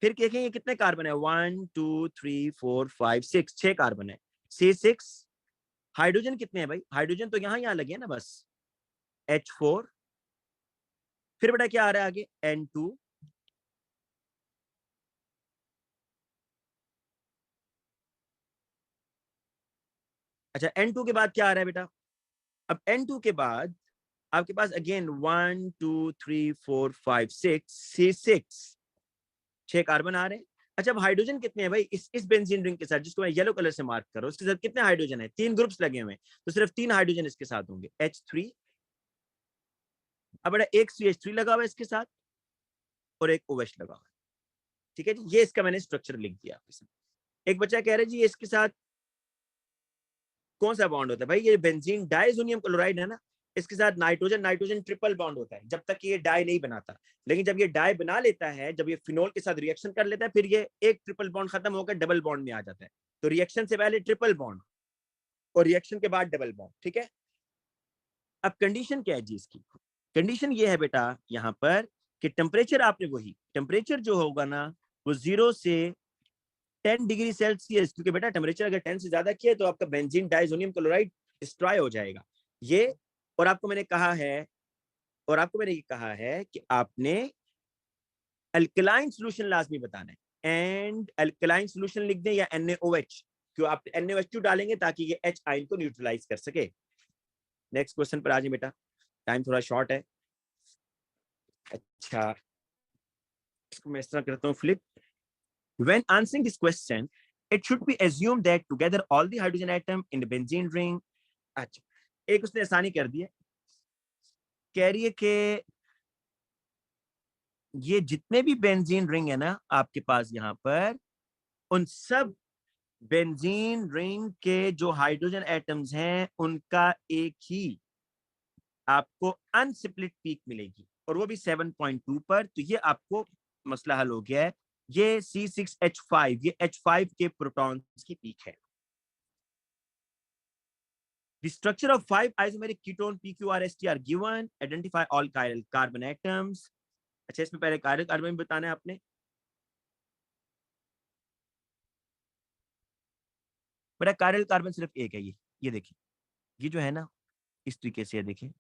फिर देखें ये कितने कार्बन है, 1 2 3 4 5 6, 6 कार्बन है। C6, हाइड्रोजन कितने हैं भाई, हाइड्रोजन तो यहाँ लगे हैं ना बस, H4, फिर बेटा क्या आ रहा है आगे, N2, अच्छा N2 के बाद क्या आ रहा है बेटा, अब N2 के बाद आपके पास अगेन 1 2 3 4 5 6, C6, 6 कार्बन आ रहे हैं। अच्छा अब हाइड्रोजन कितने हैं भाई, इस बेंजीन रिंग के साथ, जिसको मैं येलो कलर से मार्क करो, उसके साथ कितने हाइड्रोजन है, 3 ग्रुप्स लगे हुए हैं, तो सिर्फ 3 हाइड्रोजन इसके साथ होंगे, H3। अब बेटा एक CH3 लगा हुआ है इसके साथ और एक OH लगा हुआ है, ठीक है जी, ये इसका मैंने स्ट्रक्चर लिख दिया आपके साथ। एक बच्चा कह रहे जी इसके साथ कौन सा बॉन्ड होता है, भाई ये बेंजीन डाइसोनियम क्लोराइड है ना, इसके साथ नाइट्रोजन नाइट्रोजन ट्रिपल बॉन्ड होता है, जब तक ये डाई नहीं बनाता। लेकिन जब ये डाई बना लेता है, जब ये फिनोल के साथ रिएक्शन कर लेता है, फिर ये एक ट्रिपल बॉन्ड खत्म होकर डबल बॉन्ड में आ जाता है। तो रिएक्शन से पहले ट्रिपल बॉन्ड और रिएक्शन के बाद डबल बॉन्ड, ठीक है। अब कंडीशन क्या है जी इसकी, कंडीशन ये है बेटा यहाँ पर कि टेम्परेचर आपने वही टेम्परेचर जो होगा ना, वो 0 से 10 डिग्री सेल्सियस, क्योंकि बेटा टेम्परेचर अगर 10 से ज्यादा किया तो आपका बेंजीन डाइसोनियम क्लोराइड डिस्ट्रॉय हो जाएगा ये। और आपको मैंने कहा है, और आपको मैंने ये कहा है कि आपने अल्कलाइन सोल्यूशन लाजमी बताना है, एंड अल्कलाइन सोल्यूशन लिख दें या NaOH, क्यों आप NaOH डालेंगे ताकि ये H आयन को न्यूट्रलाइज कर सके। नेक्स्ट क्वेश्चन पर आ जाए बेटा, टाइम थोड़ा शॉर्ट है। अच्छा इसको मैं इस तरह करता हूँ flip. When answering this question, it should be assumed that together all the hydrogen atom in the benzene ring। अच्छा एक उसने आसानी कर दी है, कह रही है कि ये जितने भी बेंजीन रिंग है ना आपके पास यहाँ पर, उन सब बेंजीन रिंग के जो हाइड्रोजन एटम्स हैं उनका एक ही आपको अनस्प्लिट पीक मिलेगी, और वो भी 7.2 पर। तो ये आपको मसला हल हो गया है। ये C6H5, ये H5 के प्रोटॉन्स की पीक है। The structure of 5 isomeric ketone PQRST are given. Identify all chiral carbon atoms. अच्छा इसमें पहले कायरल कार्बन बताना है आपने, बड़ा कायरल कार्बन सिर्फ एक है, ये देखिए, ये जो है ना इस तरीके से देखिए,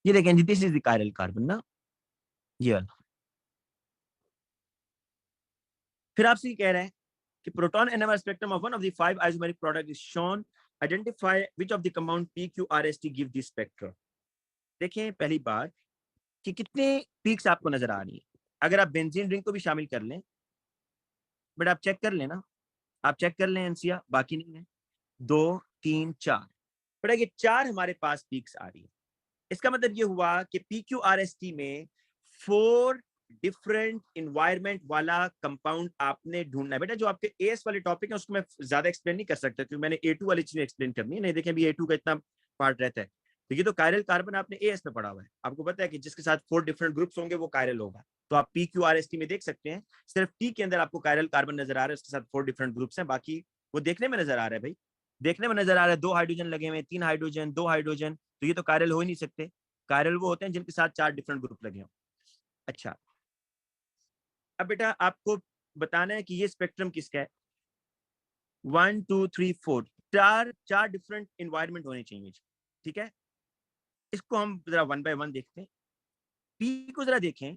ये देखें, this is the chiral carbon ना, ये वाला। फिर आपसे ये कह रहा है कि proton NMR spectrum of one of the 5 isomeric product is shown, identify which of the compound PQRST give this spectrum. देखें पहली बात कि कितने पीक्स आपको नजर आ रही है, अगर आप बेंजीन रिंग को भी शामिल कर लें, बट आप चेक कर लेना, आप चेक कर लें एनसीआर, बाकी नहीं है, 2 3 4, बट ये 4 हमारे पास पीक्स आ रही है। इसका मतलब ये हुआ कि PQRST में 4 डिफरेंट इन्वायरमेंट वाला कंपाउंड आपने ढूंढना है बेटा। जो आपके एएस वाले टॉपिक है उसको मैं ज्यादा एक्सप्लेन नहीं कर सकता क्योंकि मैंने A2 वाली चीजें एक्सप्लेन करनी है। नहीं देखें अभी A2 का इतना पार्ट रहता है। तो ये तो कायरल कार्बन आपने एएस में पढ़ा हुआ है, आपको पता है कि जिसके साथ 4 डिफरेंट ग्रुप्स होंगे वो कायरल होगा। तो आप PQRST में देख सकते हैं, सिर्फ टी के अंदर आपको कायरल कार्बन नजर आ रहा है, उसके साथ 4 डिफरेंट ग्रुप्स हैं। बाकी वो देखने में नजर आ रहा है भाई, देखने में नजर आ रहा है 2 हाइड्रोजन लगे हुए, 3 हाइड्रोजन, 2 हाइड्रोजन, तो ये तो कायरल हो ही नहीं सकते। कायरल वो होते हैं जिनके साथ 4 डिफरेंट ग्रुप लगे हों। अच्छा, अब बेटा आपको बताना है कि ये स्पेक्ट्रम किसका है। 1 2 3 4 चार डिफरेंट इन्वायरमेंट होने चाहिए, ठीक है। इसको हम जरा 1 बाय 1 देखते हैं। पी को जरा देखें,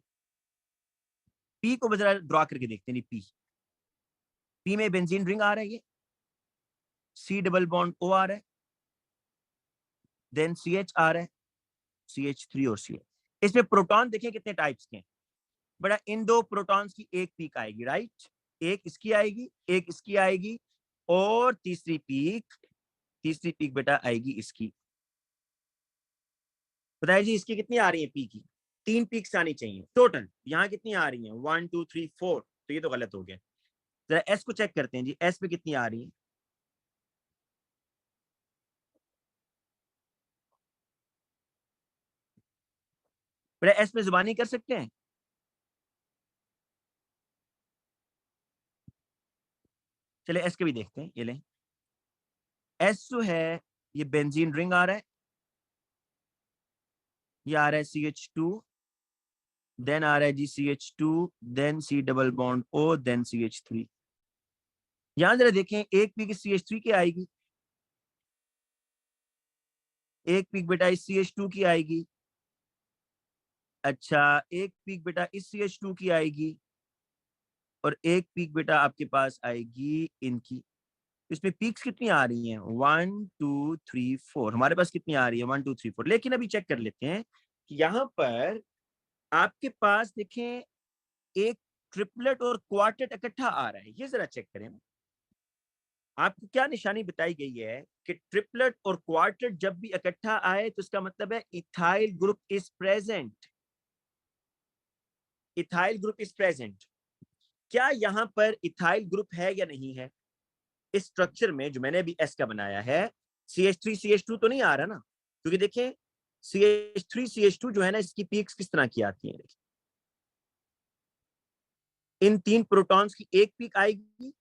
पी को जरा ड्रॉ करके देखते हैं। पी पी में बेंजीन रिंग आ रहा है, ये सी डबल बॉन्ड ओ आ रहा है, देन सी एच आ रहा है, CH3 और सी एच। इसमें प्रोटॉन देखें कितने टाइप्स के हैं। बड़ा इन दो प्रोटॉन्स की एक पीक आएगी, राइट, एक इसकी आएगी, एक इसकी आएगी, और तीसरी पीक बेटा आएगी इसकी। बताइए जी इसकी कितनी आ रही है पी की। 3 पीक्स आनी चाहिए टोटल, यहाँ कितनी आ रही है 1 2 3 4, तो ये तो गलत हो गया। जरा एस को चेक करते हैं जी, एस पे कितनी आ रही है। बेटा एस पे जुबानी कर सकते हैं। चले एस के भी देखते हैं, ये लें। एस जो है ये बेंजीन रिंग आ रहा है, ये आ रहा है CH2, देन आ रहा है जी CH2, then C double bond O, then CH3। यहां जरा देखें एक पीक CH3 की आएगी, एक पीक बेटा इस CH2 की आएगी। अच्छा, एक पीक बेटा इस CH2 की आएगी, और एक पीक बेटा आपके पास आएगी इनकी। इसमें पीक्स कितनी आ रही हैं 1 2 3 4, हमारे पास कितनी आ रही है 1 2 3 4। लेकिन अभी चेक कर लेते हैं कि यहाँ पर आपके पास देखें एक ट्रिपलेट और क्वार्टेट इकट्ठा आ रहा है, ये जरा चेक करें। आपको क्या निशानी बताई गई है कि ट्रिपलेट और क्वार्टेट जब भी इकट्ठा आए तो इसका मतलब है ethyl group is present, ethyl group is present. क्या यहाँ पर इथाइल ग्रुप है या नहीं है इस स्ट्रक्चर में जो मैंने अभी एस का बनाया है। CH3 CH2 तो नहीं आ रहा ना, क्योंकि देखें CH3 CH2 जो है ना इसकी पीक्स किस तरह की आती है। इन 3 प्रोटॉन्स की एक पीक आएगी,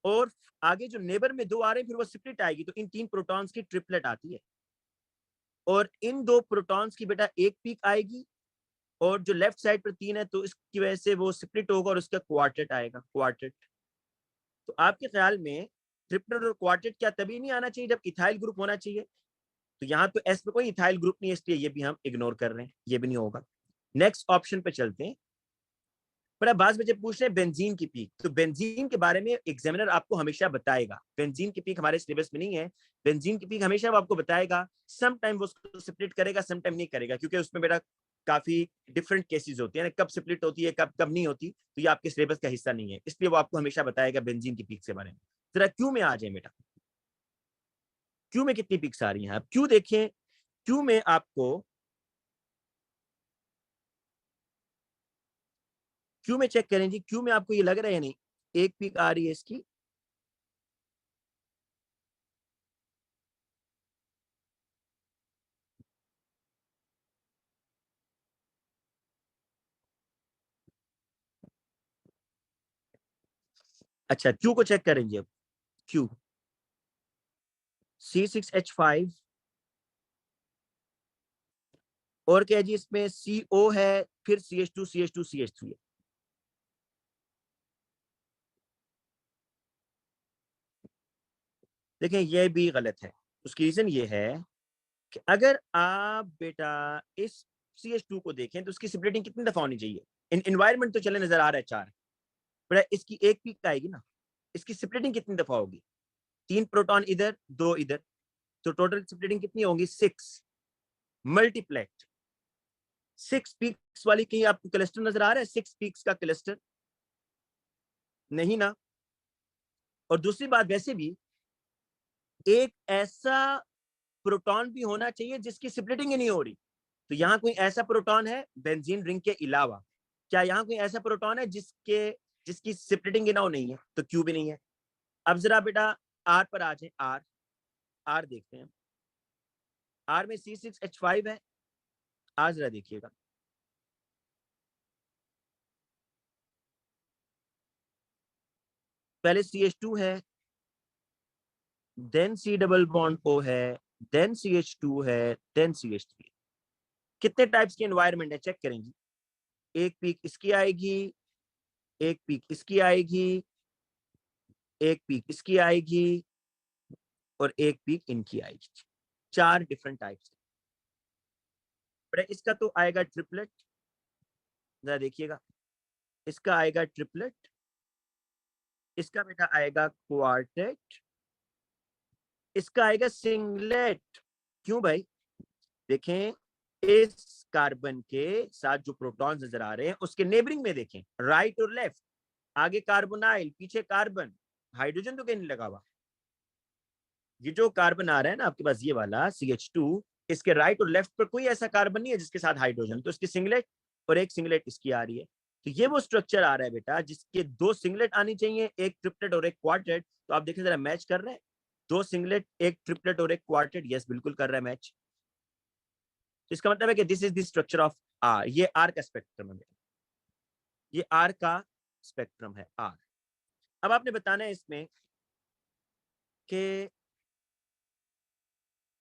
और आगे जो नेबर में 2 आ रहे हैं फिर वो स्प्लिट आएगी, तो इन 3 प्रोटॉन्स की ट्रिपलेट आती है। और इन 2 प्रोटॉन्स की बेटा एक पीक आएगी, और जो लेफ्ट साइड पर 3 है तो इसकी वजह से वो स्प्लिट होगा और उसका क्वार्टेट आएगा, क्वार्टेट। तो आपके ख्याल में ट्रिपलेट और क्वार्टेट क्या तभी नहीं आना चाहिए जब इथाइल ग्रुप होना चाहिए। तो यहाँ तो एस में कोई इथाइल ग्रुप नहीं है, इसलिए ये भी हम इग्नोर कर रहे हैं, ये भी नहीं होगा। नेक्स्ट ऑप्शन पे चलते हैं। पर अब बाद में जब पूछ रहे हैं बेंजीन की पीक, तो बेंजीन के बारे में एग्जामिनर आपको हमेशा बताएगा। बेंजीन की पीक हमारे सिलेबस में नहीं है, बेंजीन की पीक हमेशा वो आपको बताएगा। सम टाइम वो उसको स्प्लिट करेगा, सम टाइम नहीं करेगा, क्योंकि उसमें बेटा काफी डिफरेंट केसेस होती है, कब स्प्लिट होती है कब कब नहीं होती, तो ये आपके सिलेबस का हिस्सा नहीं है, इसलिए वो आपको हमेशा बताएगा बेंजीन की पीक के बारे में। जरा क्यू में आ जाए बेटा, क्यू में कितनी पिक्स आ रही हैं। आप क्यू देखें, क्यू में आपको, क्यू में चेक करें जी, क्यू में आपको ये लग रहा है नहीं एक पिक आ रही है इसकी। अच्छा क्यू को चेक करें जी, अब क्यू C6H5, और क्या जी इसमें CO है, फिर CH2 CH2 CH3 है। देखें ये भी गलत है, उसकी रीजन ये है कि अगर आप बेटा इस CH2 को देखें तो उसकी स्प्लिटिंग कितनी दफा होनी चाहिए। इन एनवायरमेंट तो चले नजर आ रहा है 4, बेटा इसकी एक पीक आएगी ना, इसकी स्प्लिटिंग कितनी दफा होगी। 3 प्रोटॉन इधर 2 इधर, तो टोटल स्प्लिटिंग कितनी होगी 6 मल्टीप्लेक्ट। 6 पीक्स वाली कहीं आपको क्लस्टर नजर आ रहा है, 6 पीक्स का क्लस्टर नहीं ना। और दूसरी बात वैसे भी एक ऐसा प्रोटॉन भी होना चाहिए जिसकी स्प्लिटिंग ही नहीं हो रही, तो यहाँ कोई ऐसा प्रोटॉन है बेंजीन रिंग के अलावा। क्या यहाँ कोई ऐसा प्रोटॉन है जिसकी सेपरेटिंग इनाउ नहीं है? तो क्यू भी नहीं है। अब जरा बेटा आर पर आ जाए। आर आर देखते हैं। आर में C6H5 है। आज जरा देखिएगा, पहले CH2 है, then C double bond O है, देन CH2 है, देन CH3। कितने टाइप्स की एनवायरनमेंट है चेक करेंगे। एक पीक इसकी आएगी, एक पीक इसकी आएगी, एक पीक इसकी आएगी, और एक पीक इनकी आएगी। 4 डिफरेंट टाइप्स। इसका तो आएगा ट्रिपलेट, जरा देखिएगा। इसका आएगा ट्रिपलेट, इसका बेटा आएगा क्वार्टेट, इसका आएगा सिंगलेट। क्यों भाई? देखें, इस कार्बन के साथ जो प्रोटॉन्स नजर आ रहे हैं उसके नेबरिंग में देखें, राइट और लेफ्ट। आगे कार्बोनाइल, पीछे कार्बन, हाइड्रोजन तो कहीं नहीं लगा हुआ। ये जो कार्बन आ रहा है ना आपके पास, ये वाला CH2, इसके राइट और लेफ्ट पर कोई ऐसा कार्बन नहीं है जिसके साथ हाइड्रोजन, तो इसकी सिंगलेट और एक सिंगलेट इसकी आ रही है। तो ये वो स्ट्रक्चर आ रहा है बेटा जिसके 2 सिंगलेट आनी चाहिए, एक ट्रिपलेट और एक क्वार्टेट। तो आप देखें जरा, मैच कर रहे हैं? 2 सिंगलेट, एक ट्रिपलेट और एक क्वार्टेट, यस बिल्कुल कर रहा है मैच। तो इसका मतलब है कि this is the structure of R. ये आर का स्पेक्ट्रम है, ये आर का स्पेक्ट्रम है आर। अब आपने बताना है इसमें कि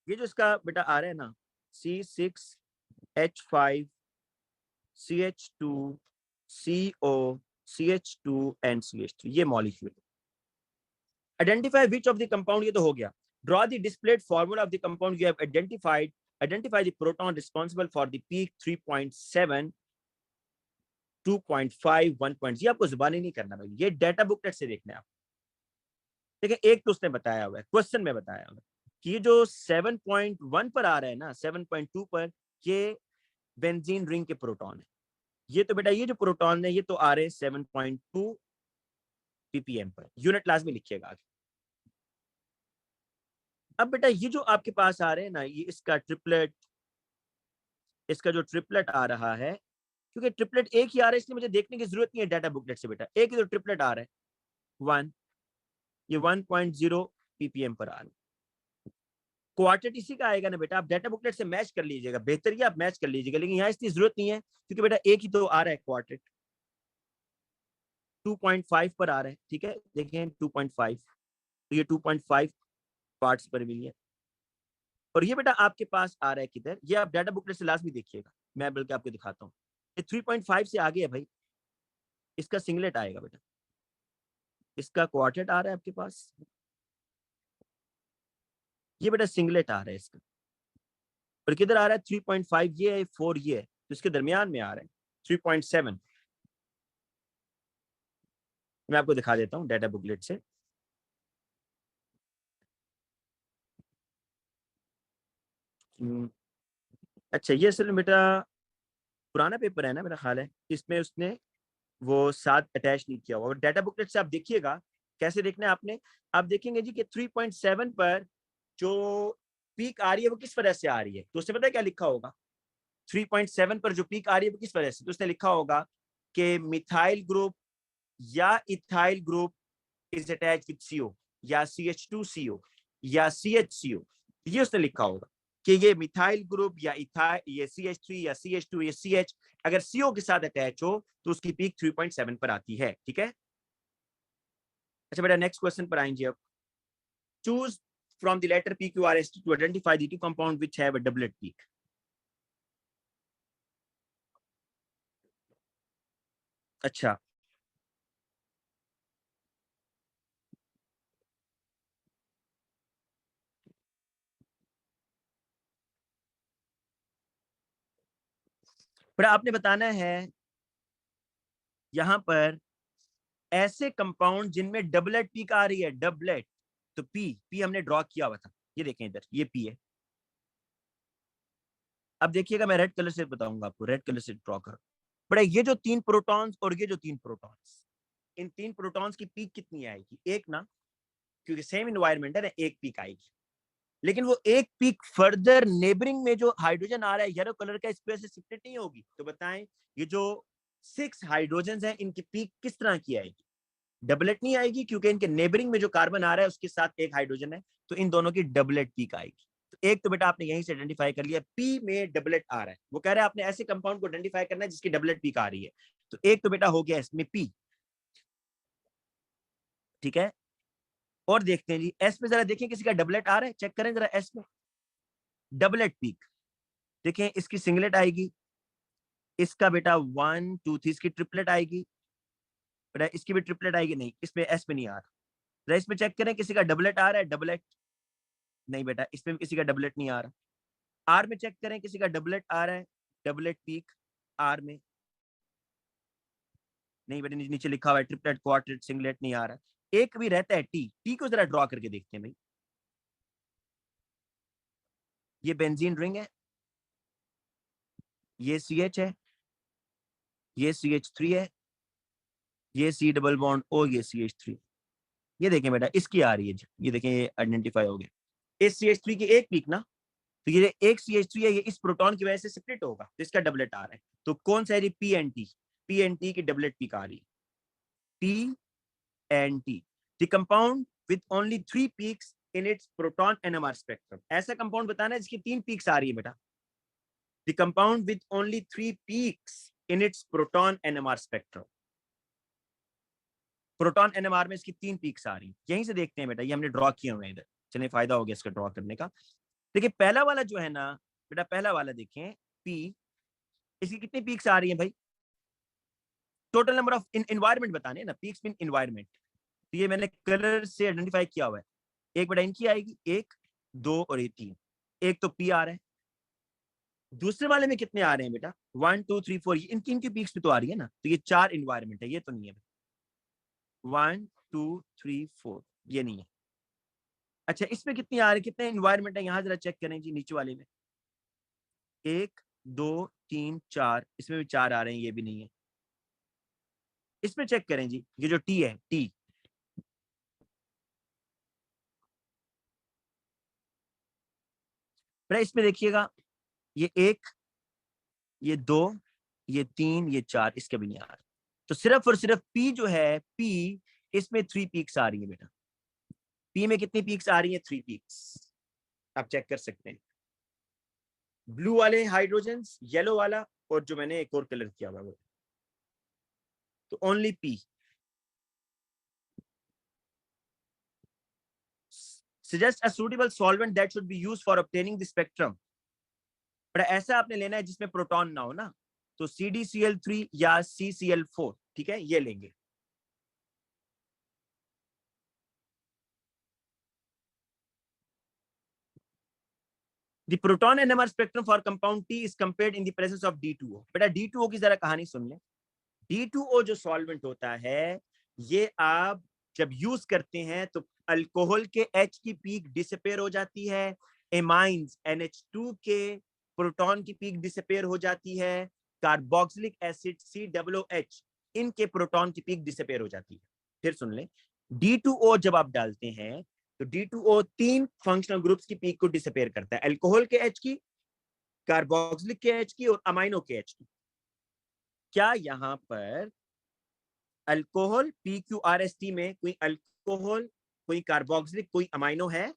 ये जो इसका बेटा आ रहा है ना, C6H5 CH2 CO CH2 and CH3, ये molecule. Identify which of the compound, ये तो हो गया। Draw the displayed formula of the compound you have identified. Identify the proton responsible for the peak 3.7 2.5 1. ये आपको जुबानी नहीं करना भाई, ये डाटा बुकलेट से देखना है आप। देखिए, एक तो उसने बताया हुआ है, क्वेश्चन में बताया हुआ है कि ये जो 7.1 पर आ रहा है ना, 7.2 पर, ये बेंजीन रिंग के प्रोटॉन है। ये तो बेटा ये जो प्रोटॉन है ये तो आ रहे हैं 7.2 ppm पर। यूनिट लाजमी लिखिएगा आगे। अब बेटा ये जो आपके पास आ रहे हैं ना, ये इसका ट्रिपलेट, इसका जो ट्रिपलेट आ रहा है, क्योंकि ट्रिपलेट एक ही आ रहा है इसलिए मुझे देखने की जरूरत नहीं है डाटा बुकलेट से बेटा। एक ही तो ट्रिपलेट आ रहा है 1, ये 1.0 ppm पर आ रहा है। क्वार्टेट इसी का आएगा ना बेटा, आप डाटा बुकलेट से मैच कर लीजिएगा, बेहतर ही आप मैच कर लीजिएगा, लेकिन यहाँ इसकी जरूरत नहीं है क्योंकि बेटा एक ही तो आ रहा है क्वार्टेट। 2.5 पर आ रहा है, ठीक है, देखें 2.5, तो ये 2.5 पार्ट्स पर भी है। और ये बेटा आपके पास आ रहा है किधर, ये आप डाटा बुकलेट से लाजमी देखिएगा, मैं बल्कि आपको दिखाता हूँ। ये 3.5 से आगे है भाई, इसका सिंगलेट आएगा बेटा, इसका क्वार्टेट आ रहा है आपके पास, ये बेटा सिंगलेट आ रहा है इसका। और किधर आ रहा है? 3.5 ये है, 4 ये है, तो इसके दरमियान में आ रहा है 3.7। मैं आपको दिखा देता हूँ डाटा बुकलेट से। अच्छा, ये असल में बेटा पुराना पेपर है ना मेरा ख्याल है, इसमें उसने वो साथ अटैच नहीं किया हुआ। और डाटा बुकलेट से आप देखिएगा, कैसे देखना है आपने, आप देखेंगे जी कि 3.7 पर जो पीक आ रही है वो किस वजह से आ रही है, तो उसने पता है क्या लिखा होगा? 3.7 पर जो पीक आ रही है वो किस वजह से, तो उसने लिखा होगा कि मिथाइल ग्रुप या ethyl group is attach with CO, या CH2CO या CHCO। ये उसने लिखा होगा कि ये मिथाइल ग्रुप या इथाइल, ये CH3 या CH2 या CH अगर CO के साथ अटैच हो तो उसकी पीक 3.7 पर आती है, ठीक है। अच्छा बेटा नेक्स्ट क्वेश्चन पर आएंगे अब। Choose from the letter PQRST to identify the two compound which have a doublet peak. अच्छा, बेटा आपने बताना है यहां पर ऐसे कंपाउंड जिनमें डबलेट पीक आ रही है, डबलेट। तो पी पी हमने ड्रॉ किया हुआ था, ये देखें इधर, ये पी है। अब देखिएगा, मैं रेड कलर से बताऊंगा आपको, रेड कलर से ड्रॉ करो। बड़ा ये जो 3 प्रोटॉन्स और ये जो 3 प्रोटॉन्स, इन 3 प्रोटॉन्स की पीक कितनी आएगी? एक ना, क्योंकि सेम इन्वायरमेंट है ना, एक पीक आएगी। लेकिन वो एक पीक फर्दर नेबरिंग में जो हाइड्रोजन आ रहा है येलो कलर का, इस वजह से स्प्लिट नहीं होगी। तो बताएं, ये जो 6 हाइड्रोजन है, इनकी पीक किस तरह की आएगी? डबलेट नहीं आएगी, क्योंकि इनके नेबरिंग में जो कार्बन आ रहा है उसके साथ एक हाइड्रोजन है, तो इन दोनों की डबलेट पीक आएगी। तो एक तो बेटा आपने यहीं से आइडेंटिफाई कर लिया, पी में डबलेट आ रहा है। वो कह रहा है आपने ऐसे कंपाउंड को आइडेंटिफाई करना है जिसकी डबलेट पीक आ रही है, तो एक तो बेटा हो गया इसमें पी। ठीक है, और देखते हैं जी एस में, जरा देखें किसी का डबलेट आ रहा है, चेक करें जरा एस में डबलेट पीक। देखें इसकी सिंगलेट आएगी, इसका बेटा 1 2 3, इसकी ट्रिपलेट आएगी, बेटा इसकी भी ट्रिपलेट आएगी, नहीं इसमें एस में नहीं आ रहा। इसमें चेक करें किसी का डबलेट आ रहा है, डबलेट नहीं बेटा, इसमें किसी का डबलेट नहीं आ रहा। आर में चेक करें किसी का डबलेट आ रहा है, डबलेट पीक आर में नहीं बेटा, नीचे लिखा हुआ है ट्रिपलेट क्वार्टेट सिंगलेट नहीं आ रहा है। एक भी रहता है टी, टी को जरा ड्रॉ करके देखते हैं भाई। ये बेंजीन रिंग है, ये CH है, ये CH3 है, ये C डबल बॉन्ड O, ये CH3। ये देखें बेटा इसकी आ रही है, ये देखें ये आइडेंटिफाई हो गया। इस CH3 की एक पीक ना, तो ये एक CH3 है, ये इस प्रोटॉन की वजह से स्प्लिट होगा, तो इसका डबलेट आ रहा है। तो कौन सा है जी? PNT, PNT की डबलेट पीक आ रही है, PNT, the compound with only 3 peaks in its proton NMR spectrum. ऐसा कंपाउंड बताना है जिसकी 3 पीक्स आ रही है बेटा, the compound with only 3 peaks in its proton NMR spectrum. Proton NMR में इसकी 3 पीक्स आ रही है। यहीं से देखते हैं बेटा, ये हमने ड्रॉ किए हुए हैं इधर, चलिए फायदा हो गया इसका ड्रॉ करने का। देखिए पहला वाला जो है ना बेटा, पहला वाला देखें पी, इसकी कितनी पीक्स आ रही है भाई? टोटल नंबर ऑफ इन्वायरमेंट बताने ना, पीक्स मीन इन्वायरमेंट। तो ये मैंने कलर से आइडेंटिफाई किया हुआ है। एक बेटा इनकी आएगी, 1 2 और ये 3, एक तो पी आ रहा है। दूसरे वाले में कितने आ रहे हैं बेटा? 1 2 3 4, इनकी इनकी पीक्स भी तो आ रही है ना, तो ये 4 इन्वायरमेंट है, ये तो नहीं है। 1 2 3 4, ये नहीं है। अच्छा इसमें कितनी आ रही, कितने इन्वायरमेंट है यहाँ जरा चेक करें जी, नीचे वाले में 1 2 3 4, इसमें भी 4 आ रहे हैं, ये भी नहीं है। इसमें चेक करें जी, ये जो टी है, टी बेटा इसमें देखिएगा, ये 1 ये 2 ये 3 ये 4, इसके भी नहीं आ रहा। तो सिर्फ और सिर्फ पी जो है, पी इसमें 3 पीक्स आ रही है बेटा। पी में कितनी पीक्स आ रही है? 3 पीक्स, आप चेक कर सकते हैं। ब्लू वाले हाइड्रोजन, येलो वाला, और जो मैंने एक और कलर किया हुआ वो, तो only P. Suggest a suitable solvent that should be used for obtaining the spectrum। पर ऐसा आपने लेना है जिसमें प्रोटॉन ना हो ना, तो CdCl3 या CCl4, ठीक है, ये लेंगे। The proton NMR spectrum for compound T is compared in the presence of D2O। बेटा D2O की जरा कहानी सुन ले। D2O जो सॉल्वेंट होता है, ये आप जब यूज करते हैं तो अल्कोहल के H की पीक डिसअपेयर हो जाती है, एमाइंस NH2 के प्रोटॉन की पीक डिसअपेयर हो जाती है, कार्बोक्सिलिक एसिड COOH इनके प्रोटॉन की पीक डिसअपेयर हो जाती है। फिर सुन ले, D2O जब आप डालते हैं तो D2O 3 फंक्शनल ग्रुप्स की पीक को डिसअपेयर करता है, अल्कोहल के H की, कार्बोक्सिलिक के H की और अमाइनो के H की। क्या यहाँ पर अल्कोहल PQRST में कोई अल्कोहल, कोई कार्बोक्सिलिक, कोई अमाइनो है?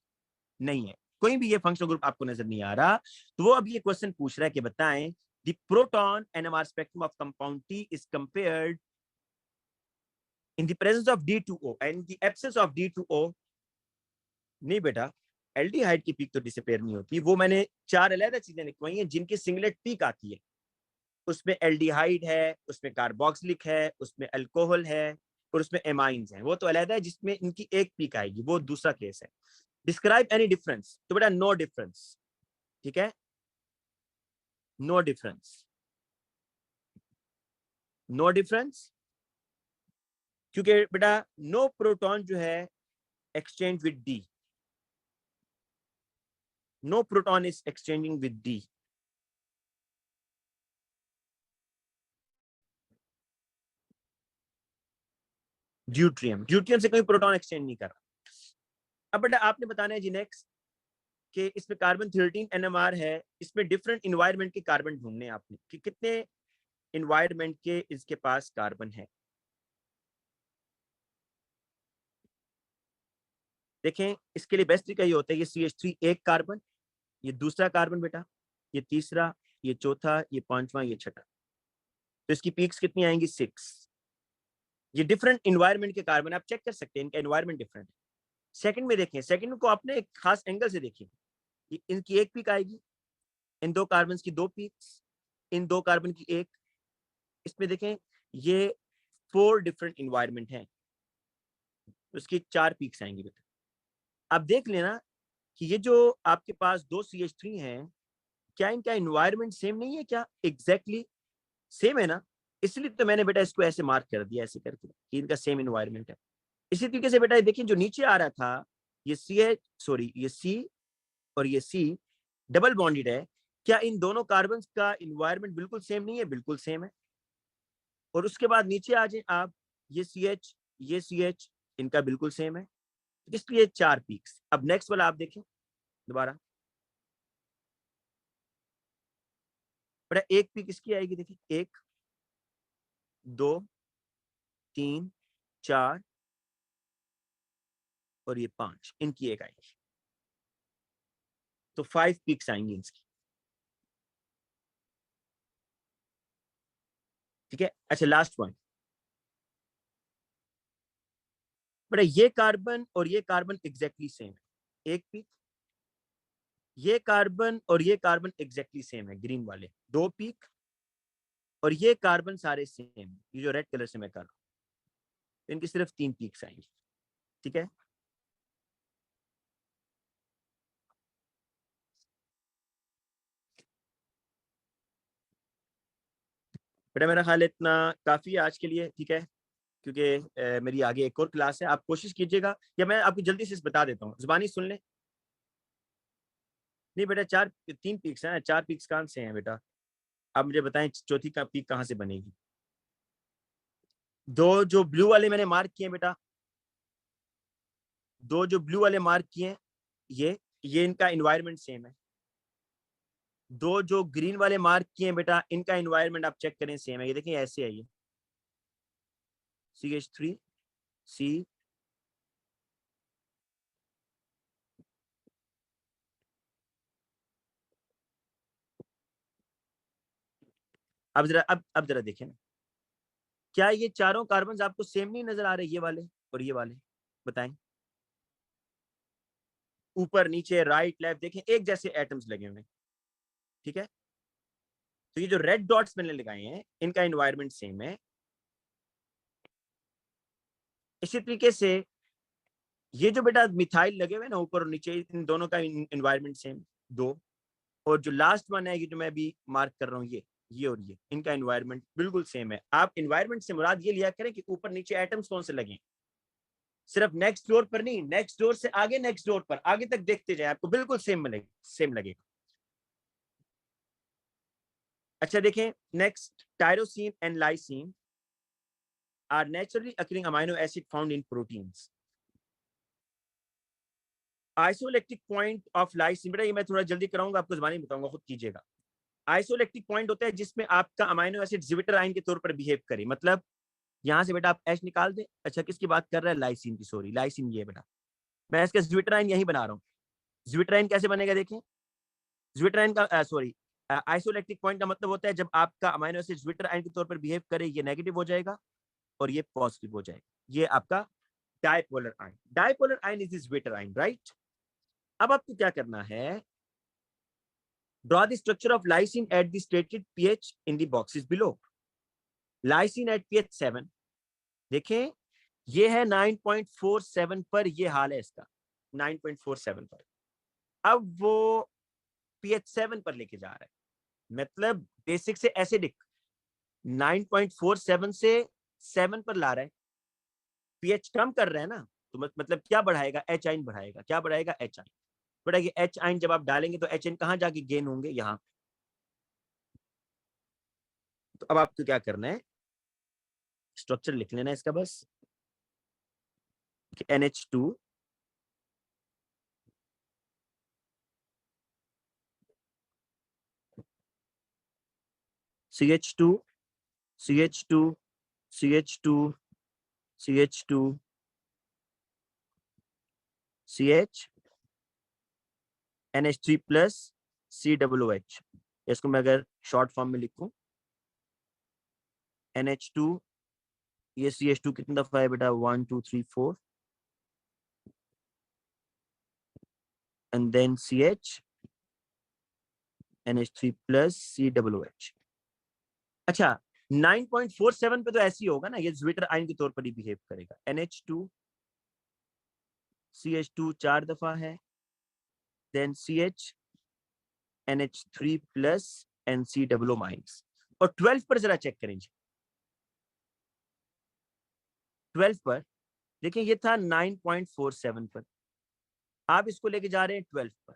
नहीं है, कोई भी ये फंक्शनल ग्रुप आपको नजर नहीं आ रहा। तो वो अब ये क्वेश्चन पूछ रहा है कि बताएं the proton NMR spectrum of compound T is compared in the presence of D2O and the absence of D2O। नहीं बेटा, एल्डिहाइड की पीक तो डिसअपेयर नहीं होती, वो मैंने 4 अलग चीजें लिखवाई हैं जिनकी सिंगलेट पीक आती है। उसमें एल्डिहाइड है, उसमें कार्बोक्सिलिक है, उसमें अल्कोहल है, और उसमें एमाइंस हैं, वो तो अलग है जिसमें इनकी एक पीक आएगी, वो दूसरा केस है। डिस्क्राइब एनी डिफरेंस, तो बेटा नो डिफरेंस, ठीक है, नो डिफरेंस, नो डिफरेंस, क्योंकि बेटा नो प्रोटॉन जो है exchange with D, no proton is exchanging with D. Deuterium, deuterium से कोई प्रोटॉन एक्सचेंज नहीं कर रहा। अब बेटा आपने बताना है जी नेक्स्ट कि इसमें कार्बन 13 NMR है, इसमें डिफरेंट इन्वायरमेंट के कार्बन ढूंढने आपने कि कितने इन्वायरमेंट के इसके पास कार्बन है। देखें, इसके लिए बेस्ट तरीका ये होता है, ये CH3 एक कार्बन, ये दूसरा कार्बन बेटा, ये तीसरा, ये चौथा, ये पांचवा, ये छठा। तो इसकी पीक्स कितनी आएंगी? 6। ये डिफरेंट इन्वायरमेंट के कार्बन, आप चेक कर सकते हैं, इनका इन्वायरमेंट डिफरेंट है। सेकंड में देखें, सेकंड को आपने एक खास एंगल से देखिए, इनकी एक पीक आएगी, इन दो कार्बन की दो पीक्स, इन दो कार्बन की एक। इसमें देखें, ये 4 डिफरेंट इन्वायरमेंट हैं, तो इसकी 4 पीक्स आएंगी बेटा। आप देख लेना कि ये जो आपके पास दो CH3 हैं, क्या इनका इन्वायरमेंट सेम नहीं है? क्या एग्जैक्टली सेम है ना? इसलिए तो मैंने बेटा इसको ऐसे मार्क कर दिया, ऐसे करके, कि इनका सेम इन्वायरमेंट है। इसी तरीके से बेटा देखिए, जो नीचे आ रहा था, ये ये C और ये C डबल बॉन्डेड है, क्या इन दोनों कार्बन का इन्वायरमेंट बिल्कुल सेम नहीं है? बिल्कुल सेम है। और उसके बाद नीचे आ जाए आप, ये CH, ये CH, इनका बिल्कुल सेम है, इसलिए 4 पीक्स। अब नेक्स्ट वाला आप देखें दोबारा, बेटा एक पीक इसकी आएगी, देखिए 1 2 3 4 और ये 5, इनकी एक आएगी, तो 5 पीक्स आएंगी इसकी। ठीक है, अच्छा लास्ट पॉइंट, बेटा ये कार्बन और ये कार्बन एग्जैक्टली सेम है, एक पीक। ये कार्बन और ये कार्बन एग्जैक्टली सेम है, ग्रीन वाले 2 पीक। और ये कार्बन सारे सेम है, ये जो रेड कलर से मैं कर रहा हूं, तो इनकी सिर्फ 3 पीक्स आएंगी। ठीक है, बेटा मेरा ख्याल है इतना काफी है आज के लिए। ठीक है, क्योंकि मेरी आगे एक और क्लास है, आप कोशिश कीजिएगा, या मैं आपको जल्दी से बता देता हूँ, जुबानी सुन लें। नहीं बेटा, 3 पीक्स हैं, 4 पीक्स कहाँ से हैं बेटा? आप मुझे बताएं, चौथी का पीक कहाँ से बनेगी? दो जो ब्लू वाले मैंने मार्क किए बेटा, दो जो ब्लू वाले मार्क किए, ये इनका इन्वायरमेंट सेम है। दो जो ग्रीन वाले मार्क किए बेटा, इनका इन्वायरमेंट आप चेक करें, सेम है। ये देखिए ऐसे है, ये CH3 C। अब जरा देखें ना, क्या ये चारों कार्बन आपको सेम नहीं नजर आ रहे? ये वाले और ये वाले, बताएं। ऊपर नीचे राइट लेफ्ट देखें, एक जैसे एटम्स लगे हुए हैं। ठीक है, तो ये जो रेड डॉट्स मैंने लगाए हैं, इनका इन्वायरमेंट सेम है। इसी तरीके से ये जो बेटा मिथाइल लगे हुए ना ऊपर और नीचे, इन दोनों का इन्वायरमेंट सेम, 2। और जो लास्ट वन है, ये जो मैं अभी मार्क कर रहा हूँ, ये और ये, इनका इन्वायरमेंट बिल्कुल सेम है। आप इन्वायरमेंट से मुराद ये लिया करें कि ऊपर नीचे एटम्स कौन से लगे, सिर्फ नेक्स्ट डोर पर नहीं, नेक्स्ट डोर से आगे, नेक्स्ट डोर पर आगे तक देखते जाए, आपको बिल्कुल सेम मिलेगा, सेम लगेगा। अच्छा देखें next, tyrosine and lysine are naturally occurring amino acid found in proteins. Isoelectric point of lysine, बेटा ये मैं थोड़ा जल्दी कराऊंगा, आपको जबानी बताऊंगा, खुद कीजिएगा। आइसोइलेक्ट्रिक पॉइंट होता है जिसमें आपका अमाइनो एसिड जिविटर आयन के तौर पर बिहेव करे, मतलब यहां से बेटा आप एच निकाल दे। अच्छा किसकी बात कर रहा है? लाइसिन की, सॉरी लाइसिन ये बेटा, मैं इसका ज्विटर आयन यही बना रहा हूँ। ज्विटर आयन कैसे बनेगा देखें, ज्विटर आयन का सॉरी आइसोइलेक्ट्रिक पॉइंट का मतलब होता है जब आपका अमाइनो एसिड ज्विटर आयन के तौर पर बिहेव करे, ये नेगेटिव हो जाएगा और ये पॉजिटिव हो जाएगा, ये आपका dipolar ion. Dipolar ion is zwitter ion, right. अब आपको क्या करना है, draw the structure of lysine at the stated pH in the boxes below. Lysine at pH 7, देखें ये है 9.47 पर, ये हाल है इसका 9.47 पर। अब वो pH 7 पर लेके जा रहा है, मतलब बेसिक से एसिडिक 9.47 से 7 पर ला रहा है, pH कम कर रहा है ना, तो मतलब क्या बढ़ाएगा? एच आइन बढ़ाएगा। क्या बढ़ाएगा? एच आइन। बड़ा ये एच आइन जब आप डालेंगे तो एच आइन कहां जाके गेन होंगे? यहाँ। तो अब आपको क्या करना है, स्ट्रक्चर लिख लेना इसका बस, NH2 CH2 CH2 CH2 CH2 CH NH3 plus COOH। इसको मैं अगर शॉर्ट फॉर्म में लिखूं, NH2, ये CH2 कितनी दफा है बेटा, 1 2 3 4, and then CH NH3 plus COOH। अच्छा, 9.47 पे तो ऐसे ही होगा ना, ये ज्विटर आयन के तौर पर ही बिहेव करेगा। NH2 CH2 4 दफा है, then CH NH3 plus NCOO minus. और 12 पर जरा चेक करेंगे, 12 पर देखिए ये था 9.47 पर, आप इसको लेके जा रहे हैं 12 पर,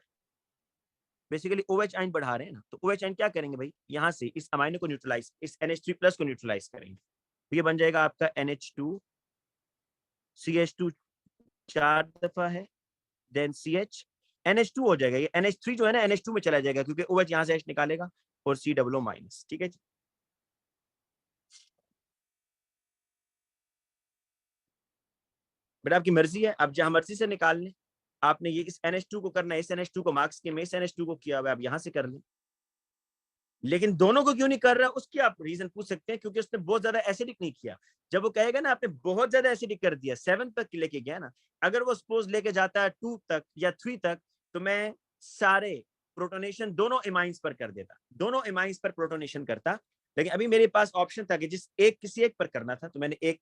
बेसिकली OH आयन बढ़ा रहे हैं ना। तो OH आयन क्या करेंगे भाई, यहां से इस अमाइनो को न्यूट्रलाइज, इस NH3 प्लस को न्यूट्रलाइज करेंगे, तो ये बन जाएगा आपका NH2 CH2 4 दफा है, देन CH NH2 हो जाएगा, ये NH3 जो है ना NH2 में चला जाएगा, क्योंकि OH यहां से H निकालेगा, और COO माइनस। ठीक है जी, बेटा आपकी मर्जी है, आप जहां मर्जी से निकाल लें। आपने ये इस NH2 को करना है, इस NH2 को मार्क्स के में इस NH2 को किया हुआ है, आप यहां से कर लें। लेकिन दोनों को क्यों नहीं कर रहा, उसकी आप रीजन पूछ सकते हैं, क्योंकि उसने बहुत ज्यादा एसिडिक नहीं किया। जब वो कहेगा ना आपने बहुत ज्यादा एसिडिक कर दिया, 7 तक लेके गया ना, अगर वो सपोज लेके जाता है 2 तक या 3 तक, तो मैं सारे प्रोटोनेशन दोनों इमाइंस पर कर देता, दोनों इमाइंस पर प्रोटोनेशन करता। लेकिन अभी मेरे पास ऑप्शन था कि जिस एक किसी एक पर करना था, तो मैंने एक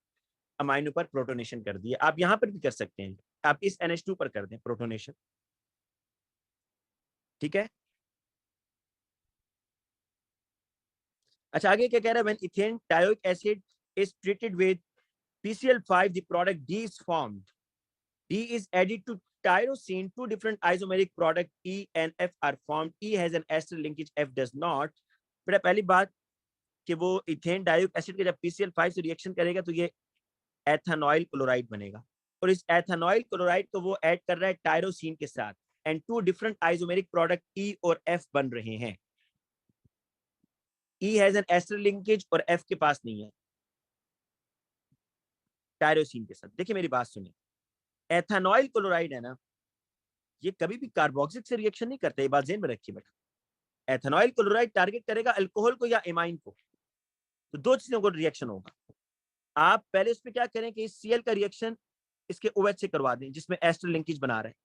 अमाइनो पर प्रोटोनेशन कर दिया। आप यहां पर भी कर सकते हैं, आप इस NH2 पर कर दें प्रोटोनेशन। ठीक है, अच्छा आगे क्या कह रहा है, when ethane thioic acid is treated with PCl5, the product D is formed. D is added to tyrosine. Two different isomeric product E and F are formed. E has an ester linkage, F does not. बेटा पहली बात कि वो ethane dioic acid के जब PCl5 से reaction करेगा तो ये एथेनॉइल क्लोराइड बनेगा, और इस एथेनॉइल क्लोराइड को वो ऐड कर रहा है टायरोसिन के साथ, and two different isomeric product E और F बन रहे हैं। E has an ester linkage और F के पास नहीं है, टायरोसिन के साथ। देखिए मेरी बात सुनिए, एथेनॉइल क्लोराइड है ना, ये कभी भी कार्बोक्सिल से रिएक्शन नहीं करता, ये बात ध्यान में रखिए बेटा। एथेनॉइल क्लोराइड टारगेट करेगा अल्कोहल को या एमाइन को, तो दो चीजों को रिएक्शन होगा। आप पहले इसमें क्या करें कि इस Cl का रिएक्शन इसके OH से करवा दें, जिसमें एस्टर लिंकेज बना रहे हैं,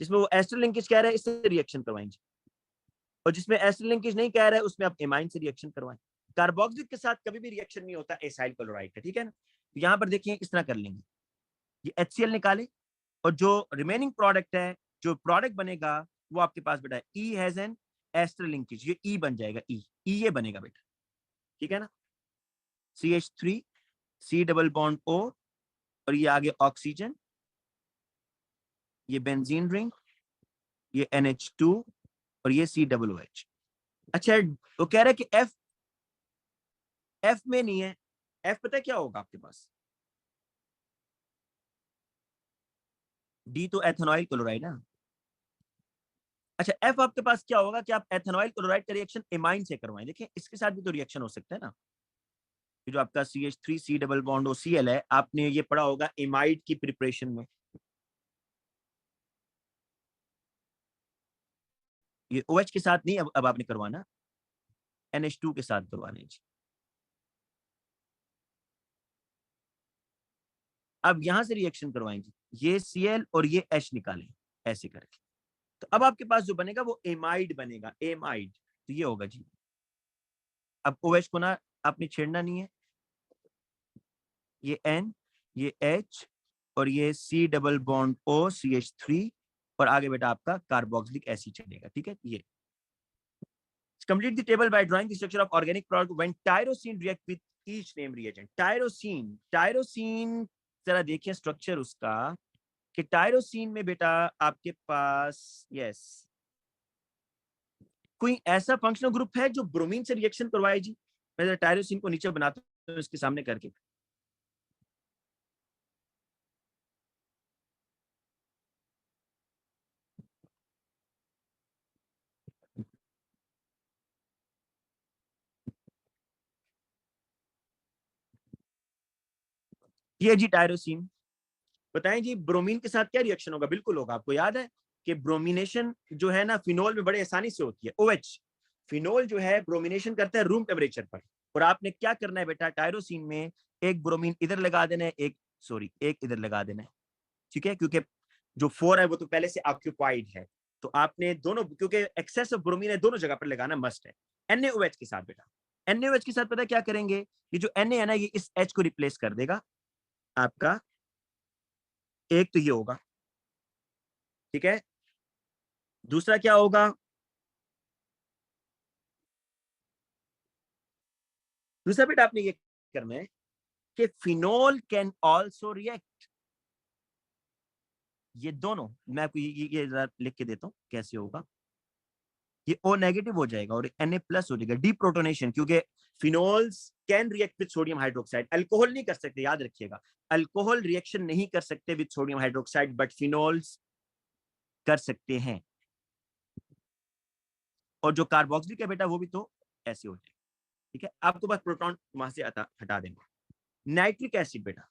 जिसमें वो एस्टर लिंकेज कह रहा है इससे रिएक्शन करवाएंगे, और जिसमें एस्टर लिंकेज नहीं कह रहा है उसमें आप एमाइन से रिएक्शन करवाएं। कार्बोक्सिल के साथ कभी भी रिएक्शन नहीं होता एसाइल क्लोराइड का, ठीक है ना। तो यहां पर देखिए इस तरह कर लेंगे, ये HCl निकाले, और जो रिमेनिंग प्रोडक्ट है, जो प्रोडक्ट बनेगा वो आपके पास बेटा E has an ester linkage, ये E बन जाएगा, E ये बनेगा बेटा, ठीक है ना। CH3 C double bond O, और ये आगे ऑक्सीजन, ये बेंजीन रिंग, ये NH2, और ये COOH। अच्छा वो कह रहा है कि F में नहीं है, F पता है क्या होगा आपके पास, D तो एथेनॉइल क्लोराइड है। अच्छा F आपके पास क्या होगा कि आप एथेनॉइल क्लोराइड का रिएक्शन एमाइन से करवाएं। देखिए इसके साथ भी तो रिएक्शन हो सकता है ना, जो आपका CH3 C double bond OCl है, आपने ये पढ़ा होगा एमाइड की प्रिपरेशन में, ये OH के साथ नहीं, अब आपने करवाना NH2 के साथ करवाने। अब यहां से रिएक्शन करवाएंगे, ये Cl और ये H निकालें ऐसे करके, तो अब आपके पास जो बनेगा वो एमाइड बनेगा, एमाइड। तो ये होगा जी, अब OH को ना आपने छेड़ना नहीं है, ये N, ये H, और ये C double bond O CH3, और आगे बेटा आपका कार्बोक्सिलिक एसिड चलेगा, ठीक है। ये complete the table by drawing the structure of organic product when tyrosine react with each name reagent. Tyrosine जरा देखिए स्ट्रक्चर उसका, कि टायरोसिन में बेटा आपके पास यस कोई ऐसा फंक्शनल ग्रुप है जो ब्रोमीन से रिएक्शन करवाए जी। मैं टायरोसिन को नीचे बनाता हूं इसके सामने करके, ये जी टायरोसिन। बताएं जी ब्रोमीन के साथ क्या रिएक्शन होगा? बिल्कुल होगा। आपको याद है कि ब्रोमिनेशन जो है ना फिनोल में बड़े आसानी से होती है। OH फिनोल जो है ब्रोमिनेशन करता है रूम टेम्परेचर पर। और आपने क्या करना है बेटा, टायरोसिन में एक ब्रोमीन इधर लगा देना है, एक इधर लगा देना है, ठीक है, क्योंकि जो 4 है वो तो पहले से ऑक्यूपाइड है। तो आपने दोनों, क्योंकि एक्सेस ऑफ ब्रोमीन है, दोनों जगह पर लगाना मस्ट है। NaOH के साथ बेटा, NaOH के साथ पता क्या करेंगे, ये जो Na है ना, ये इस H को रिप्लेस कर देगा आपका। एक तो ये होगा, ठीक है। दूसरा क्या होगा, दूसरा बेटा आपने ये करना है कि फिनोल कैन ऑल्सो रिएक्ट। ये दोनों मैं आपको ये जरा लिख के देता हूं कैसे होगा। ये O नेगेटिव हो जाएगा और Na प्लस हो जाएगा, डीप्रोटोनेशन, क्योंकि phenols can react with sodium hydroxide. Alcohol नहीं कर सकते, याद रखिएगा, अल्कोहल रिएक्शन नहीं कर सकते with sodium hydroxide, but phenols कर सकते हैं। और जो कार्बोक्सिलिक है बेटा वो भी तो ऐसे हो जाएगा, ठीक है। आपको बस प्रोटॉन वहां से हटा देंगे। नाइट्रिक एसिड बेटा,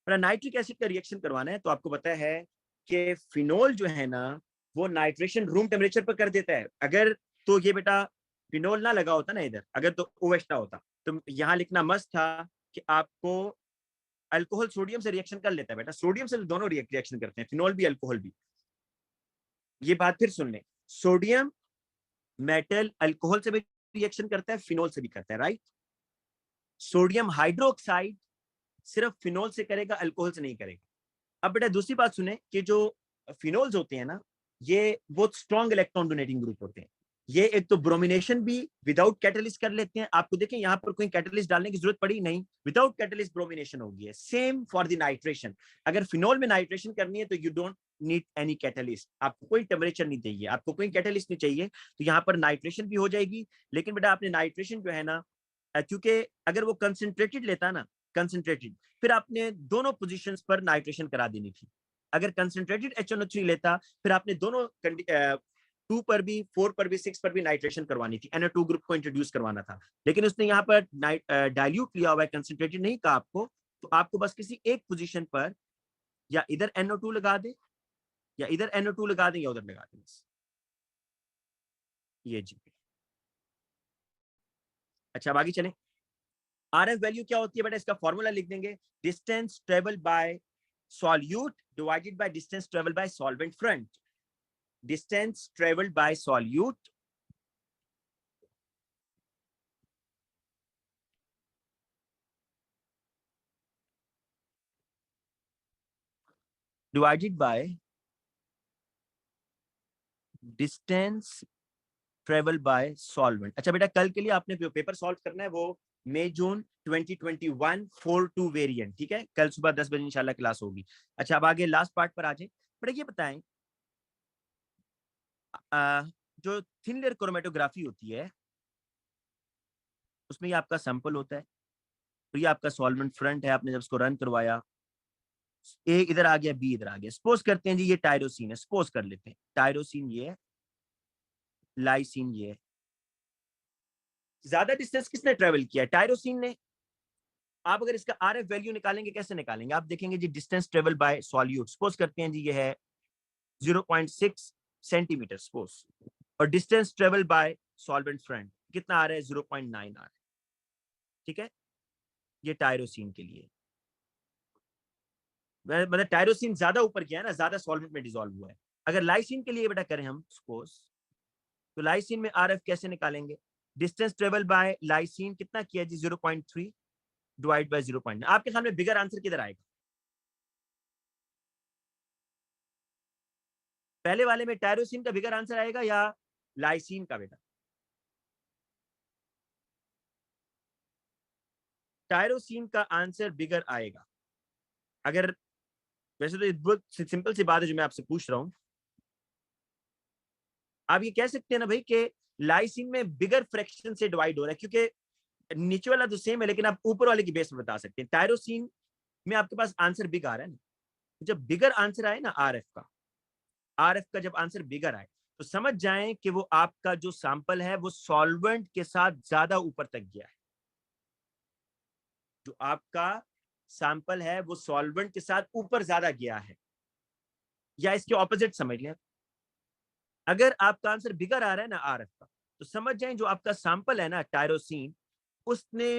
नाइट्रिक एसिड का रिएक्शन करवाना है तो आपको पता है कि फिनोल जो है ना वो नाइट्रेशन रूम टेम्परेचर पर कर देता है। अगर तो ये बेटा फिनोल ना लगा होता ना इधर, अगर तो OH ना होता, तो यहाँ लिखना मस्त था कि आपको अल्कोहल सोडियम से रिएक्शन कर लेता है बेटा। सोडियम से दोनों रिएक्शन करते हैं, फिनोल भी अल्कोहल भी। ये बात फिर सुन ले, सोडियम मेटल अल्कोहल से भी रिएक्शन करता है, फिनोल से भी करता है, राइट। सोडियम हाइड्रोक्साइड सिर्फ फिनोल से करेगा, अल्कोहल से नहीं करेगा। अब बेटा दूसरी बात सुने कि जो फिनोल्स होते हैं ना, ये बहुत स्ट्रॉन्ग इलेक्ट्रॉन डोनेटिंग ग्रुप होते हैं। ये एक तो ब्रोमिनेशन भी विदाउट कैटलिस्ट कर लेते हैं। आपको देखें यहाँ पर कोई कैटलिस्ट डालने की जरूरत पड़ी नहीं, विदाउट कैटलिस्ट ब्रोमिनेशन होगी है। सेम फॉर द नाइट्रेशन, अगर फिनोल में नाइट्रेशन करनी है तो you don't need any catalyst, आपको कोई टेम्परेचर नहीं चाहिए, आपको कोई कैटलिस्ट नहीं चाहिए, तो यहाँ पर नाइट्रेशन भी हो जाएगी। लेकिन बेटा आपने नाइट्रेशन जो है ना, क्योंकि अगर वो कंसंट्रेटेड लेता ना, कंसंट्रेटेड, फिर आपने दोनों पोजीशंस पर नाइट्रेशन करा देनी थी। अगर कंसंट्रेटेड HNO3 लेता, फिर आपने दोनों 2 पर भी, 4 पर भी, 6 पर भी नाइट्रेशन करवानी थी, NO2 ग्रुप को इंट्रोड्यूस करवाना था। लेकिन उसने यहाँ पर डाइल्यूट लिया हुआ है, कंसंट्रेटेड नहीं कहा आपको, तो आपको बस किसी एक पोजीशन पर या इधर NO2 लगा दे, या इधर NO2 लगा दें, या उधर लगा दें, बस ये जी। अच्छा अब आगे चलें। RF वैल्यू क्या होती है बेटा, इसका फॉर्मूला लिख देंगे, distance travel by solute divided by distance travel by solvent front. Distance travelled by solute divided by distance travel by solvent. अच्छा बेटा कल के लिए आपने जो पेपर सॉल्व करना है वो मई जून 2021 4-2 वेरिएंट, ठीक है, कल सुबह 10 बजे इंशाल्लाह क्लास होगी। अच्छा अब आगे लास्ट पार्ट पर आ जाए। बेटा ये बताएं, जो थिन लेयर क्रोमेटोग्राफी होती है उसमें ये आपका सैंपल होता है, तो ये आपका सॉल्वेंट फ्रंट है, आपने जब इसको रन करवाया, ए इधर आ गया, बी इधर आ गया। सपोज करते हैं जी ये टायरोसिन है, सपोज कर लेते हैं टायरोसिन ये है, लाइसिन ये है। ज्यादा डिस्टेंस किसने ट्रेवल किया है? टायरोसिन ने। आप अगर इसका RF वैल्यू निकालेंगे, कैसे निकालेंगे? आप देखेंगे जी distance travel by solute, suppose करते हैं जी ये है 0.6 सेंटीमीटर सपोज, और distance travel by solvent front कितना आ रहा है? 0.9 आ रहा है, ठीक है। ये टायरोसिन के लिए, मतलब टायरोसिन ज्यादा ऊपर गया है ना, ज्यादा सॉल्वेंट में डिसॉल्व हुआ है। अगर लाइसिन के लिए बेटा करें हम सपोज, तो लाइसिन में RF कैसे निकालेंगे? डिस्टेंस ट्रेवल बाय लाइसिन कितना किया जी? 0.3 डिवाइड बाय 0.9। आपके सामने बिगर आंसर किधर आएगा? पहले वाले में टायरोसिन का बिगर आंसर आएगा या लाइसिन का? बेटा टायरोसिन का आंसर बिगर आएगा। अगर वैसे तो बहुत सिंपल सी बात है जो मैं आपसे पूछ रहा हूं, आप ये कह सकते हैं ना भाई कि लाइसिन में बिगर फ्रैक्शन से डिवाइड हो रहा है, क्योंकि नीचे वाला तो सेम है, लेकिन आप ऊपर वाले की बेस में बता सकते हैं। टायरोसिन में आपके पास आंसर बिग आ रहा है ना, जब बिगर आंसर आए ना RF का जब आंसर बिगर आए, तो समझ जाएं कि वो आपका जो सैंपल है वो सॉल्वेंट के साथ ज्यादा ऊपर तक गया है। जो आपका सैंपल है वो सॉल्वेंट के साथ ऊपर ज्यादा गया है, या इसके ऑपोजिट समझ लें। अगर आपका आंसर बिगर आ रहा है ना आरएफ का, तो समझ जाएं जो आपका सैंपल है ना टायरोसिन, उसने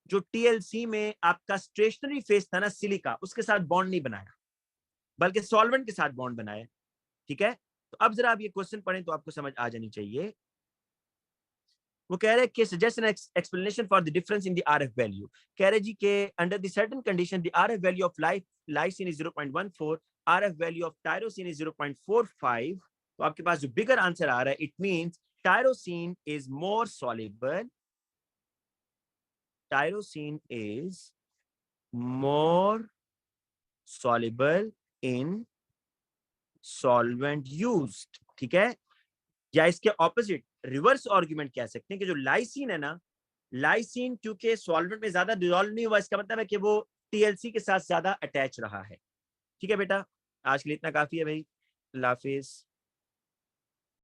जो टीएलसी में आपका स्टेशनरी फेस था ना सिलिका, उसके साथ बॉन्ड नहीं बनाया, बल्कि सॉल्वेंट के साथ बॉन्ड बनाया। ठीक है, तो अब जरा आप ये क्वेश्चन पढ़ें तो आपको समझ आ जानी चाहिए। वो कह रहे हैं कि suggest an explanation for the difference in the RF value. कह रहे जी कि under the certain condition the RF value of lysine is 0.14, RF value of tyrosine is 0.45। तो आपके पास जो बिगर आंसर आ रहा है, it means tyrosine is more soluble, tyrosine is more soluble in solvent used। ठीक है, या इसके ऑपोजिट रिवर्स आर्गुमेंट कह सकते हैं कि जो लाइसिन है ना, लाइसिन क्योंकि सॉल्वेंट में ज्यादा डिसॉल्व नहीं हुआ, इसका मतलब है कि वो टीएलसी के साथ ज्यादा अटैच रहा है। ठीक है बेटा, आज के लिए इतना काफी है भाई, अल्लाह हाफिज।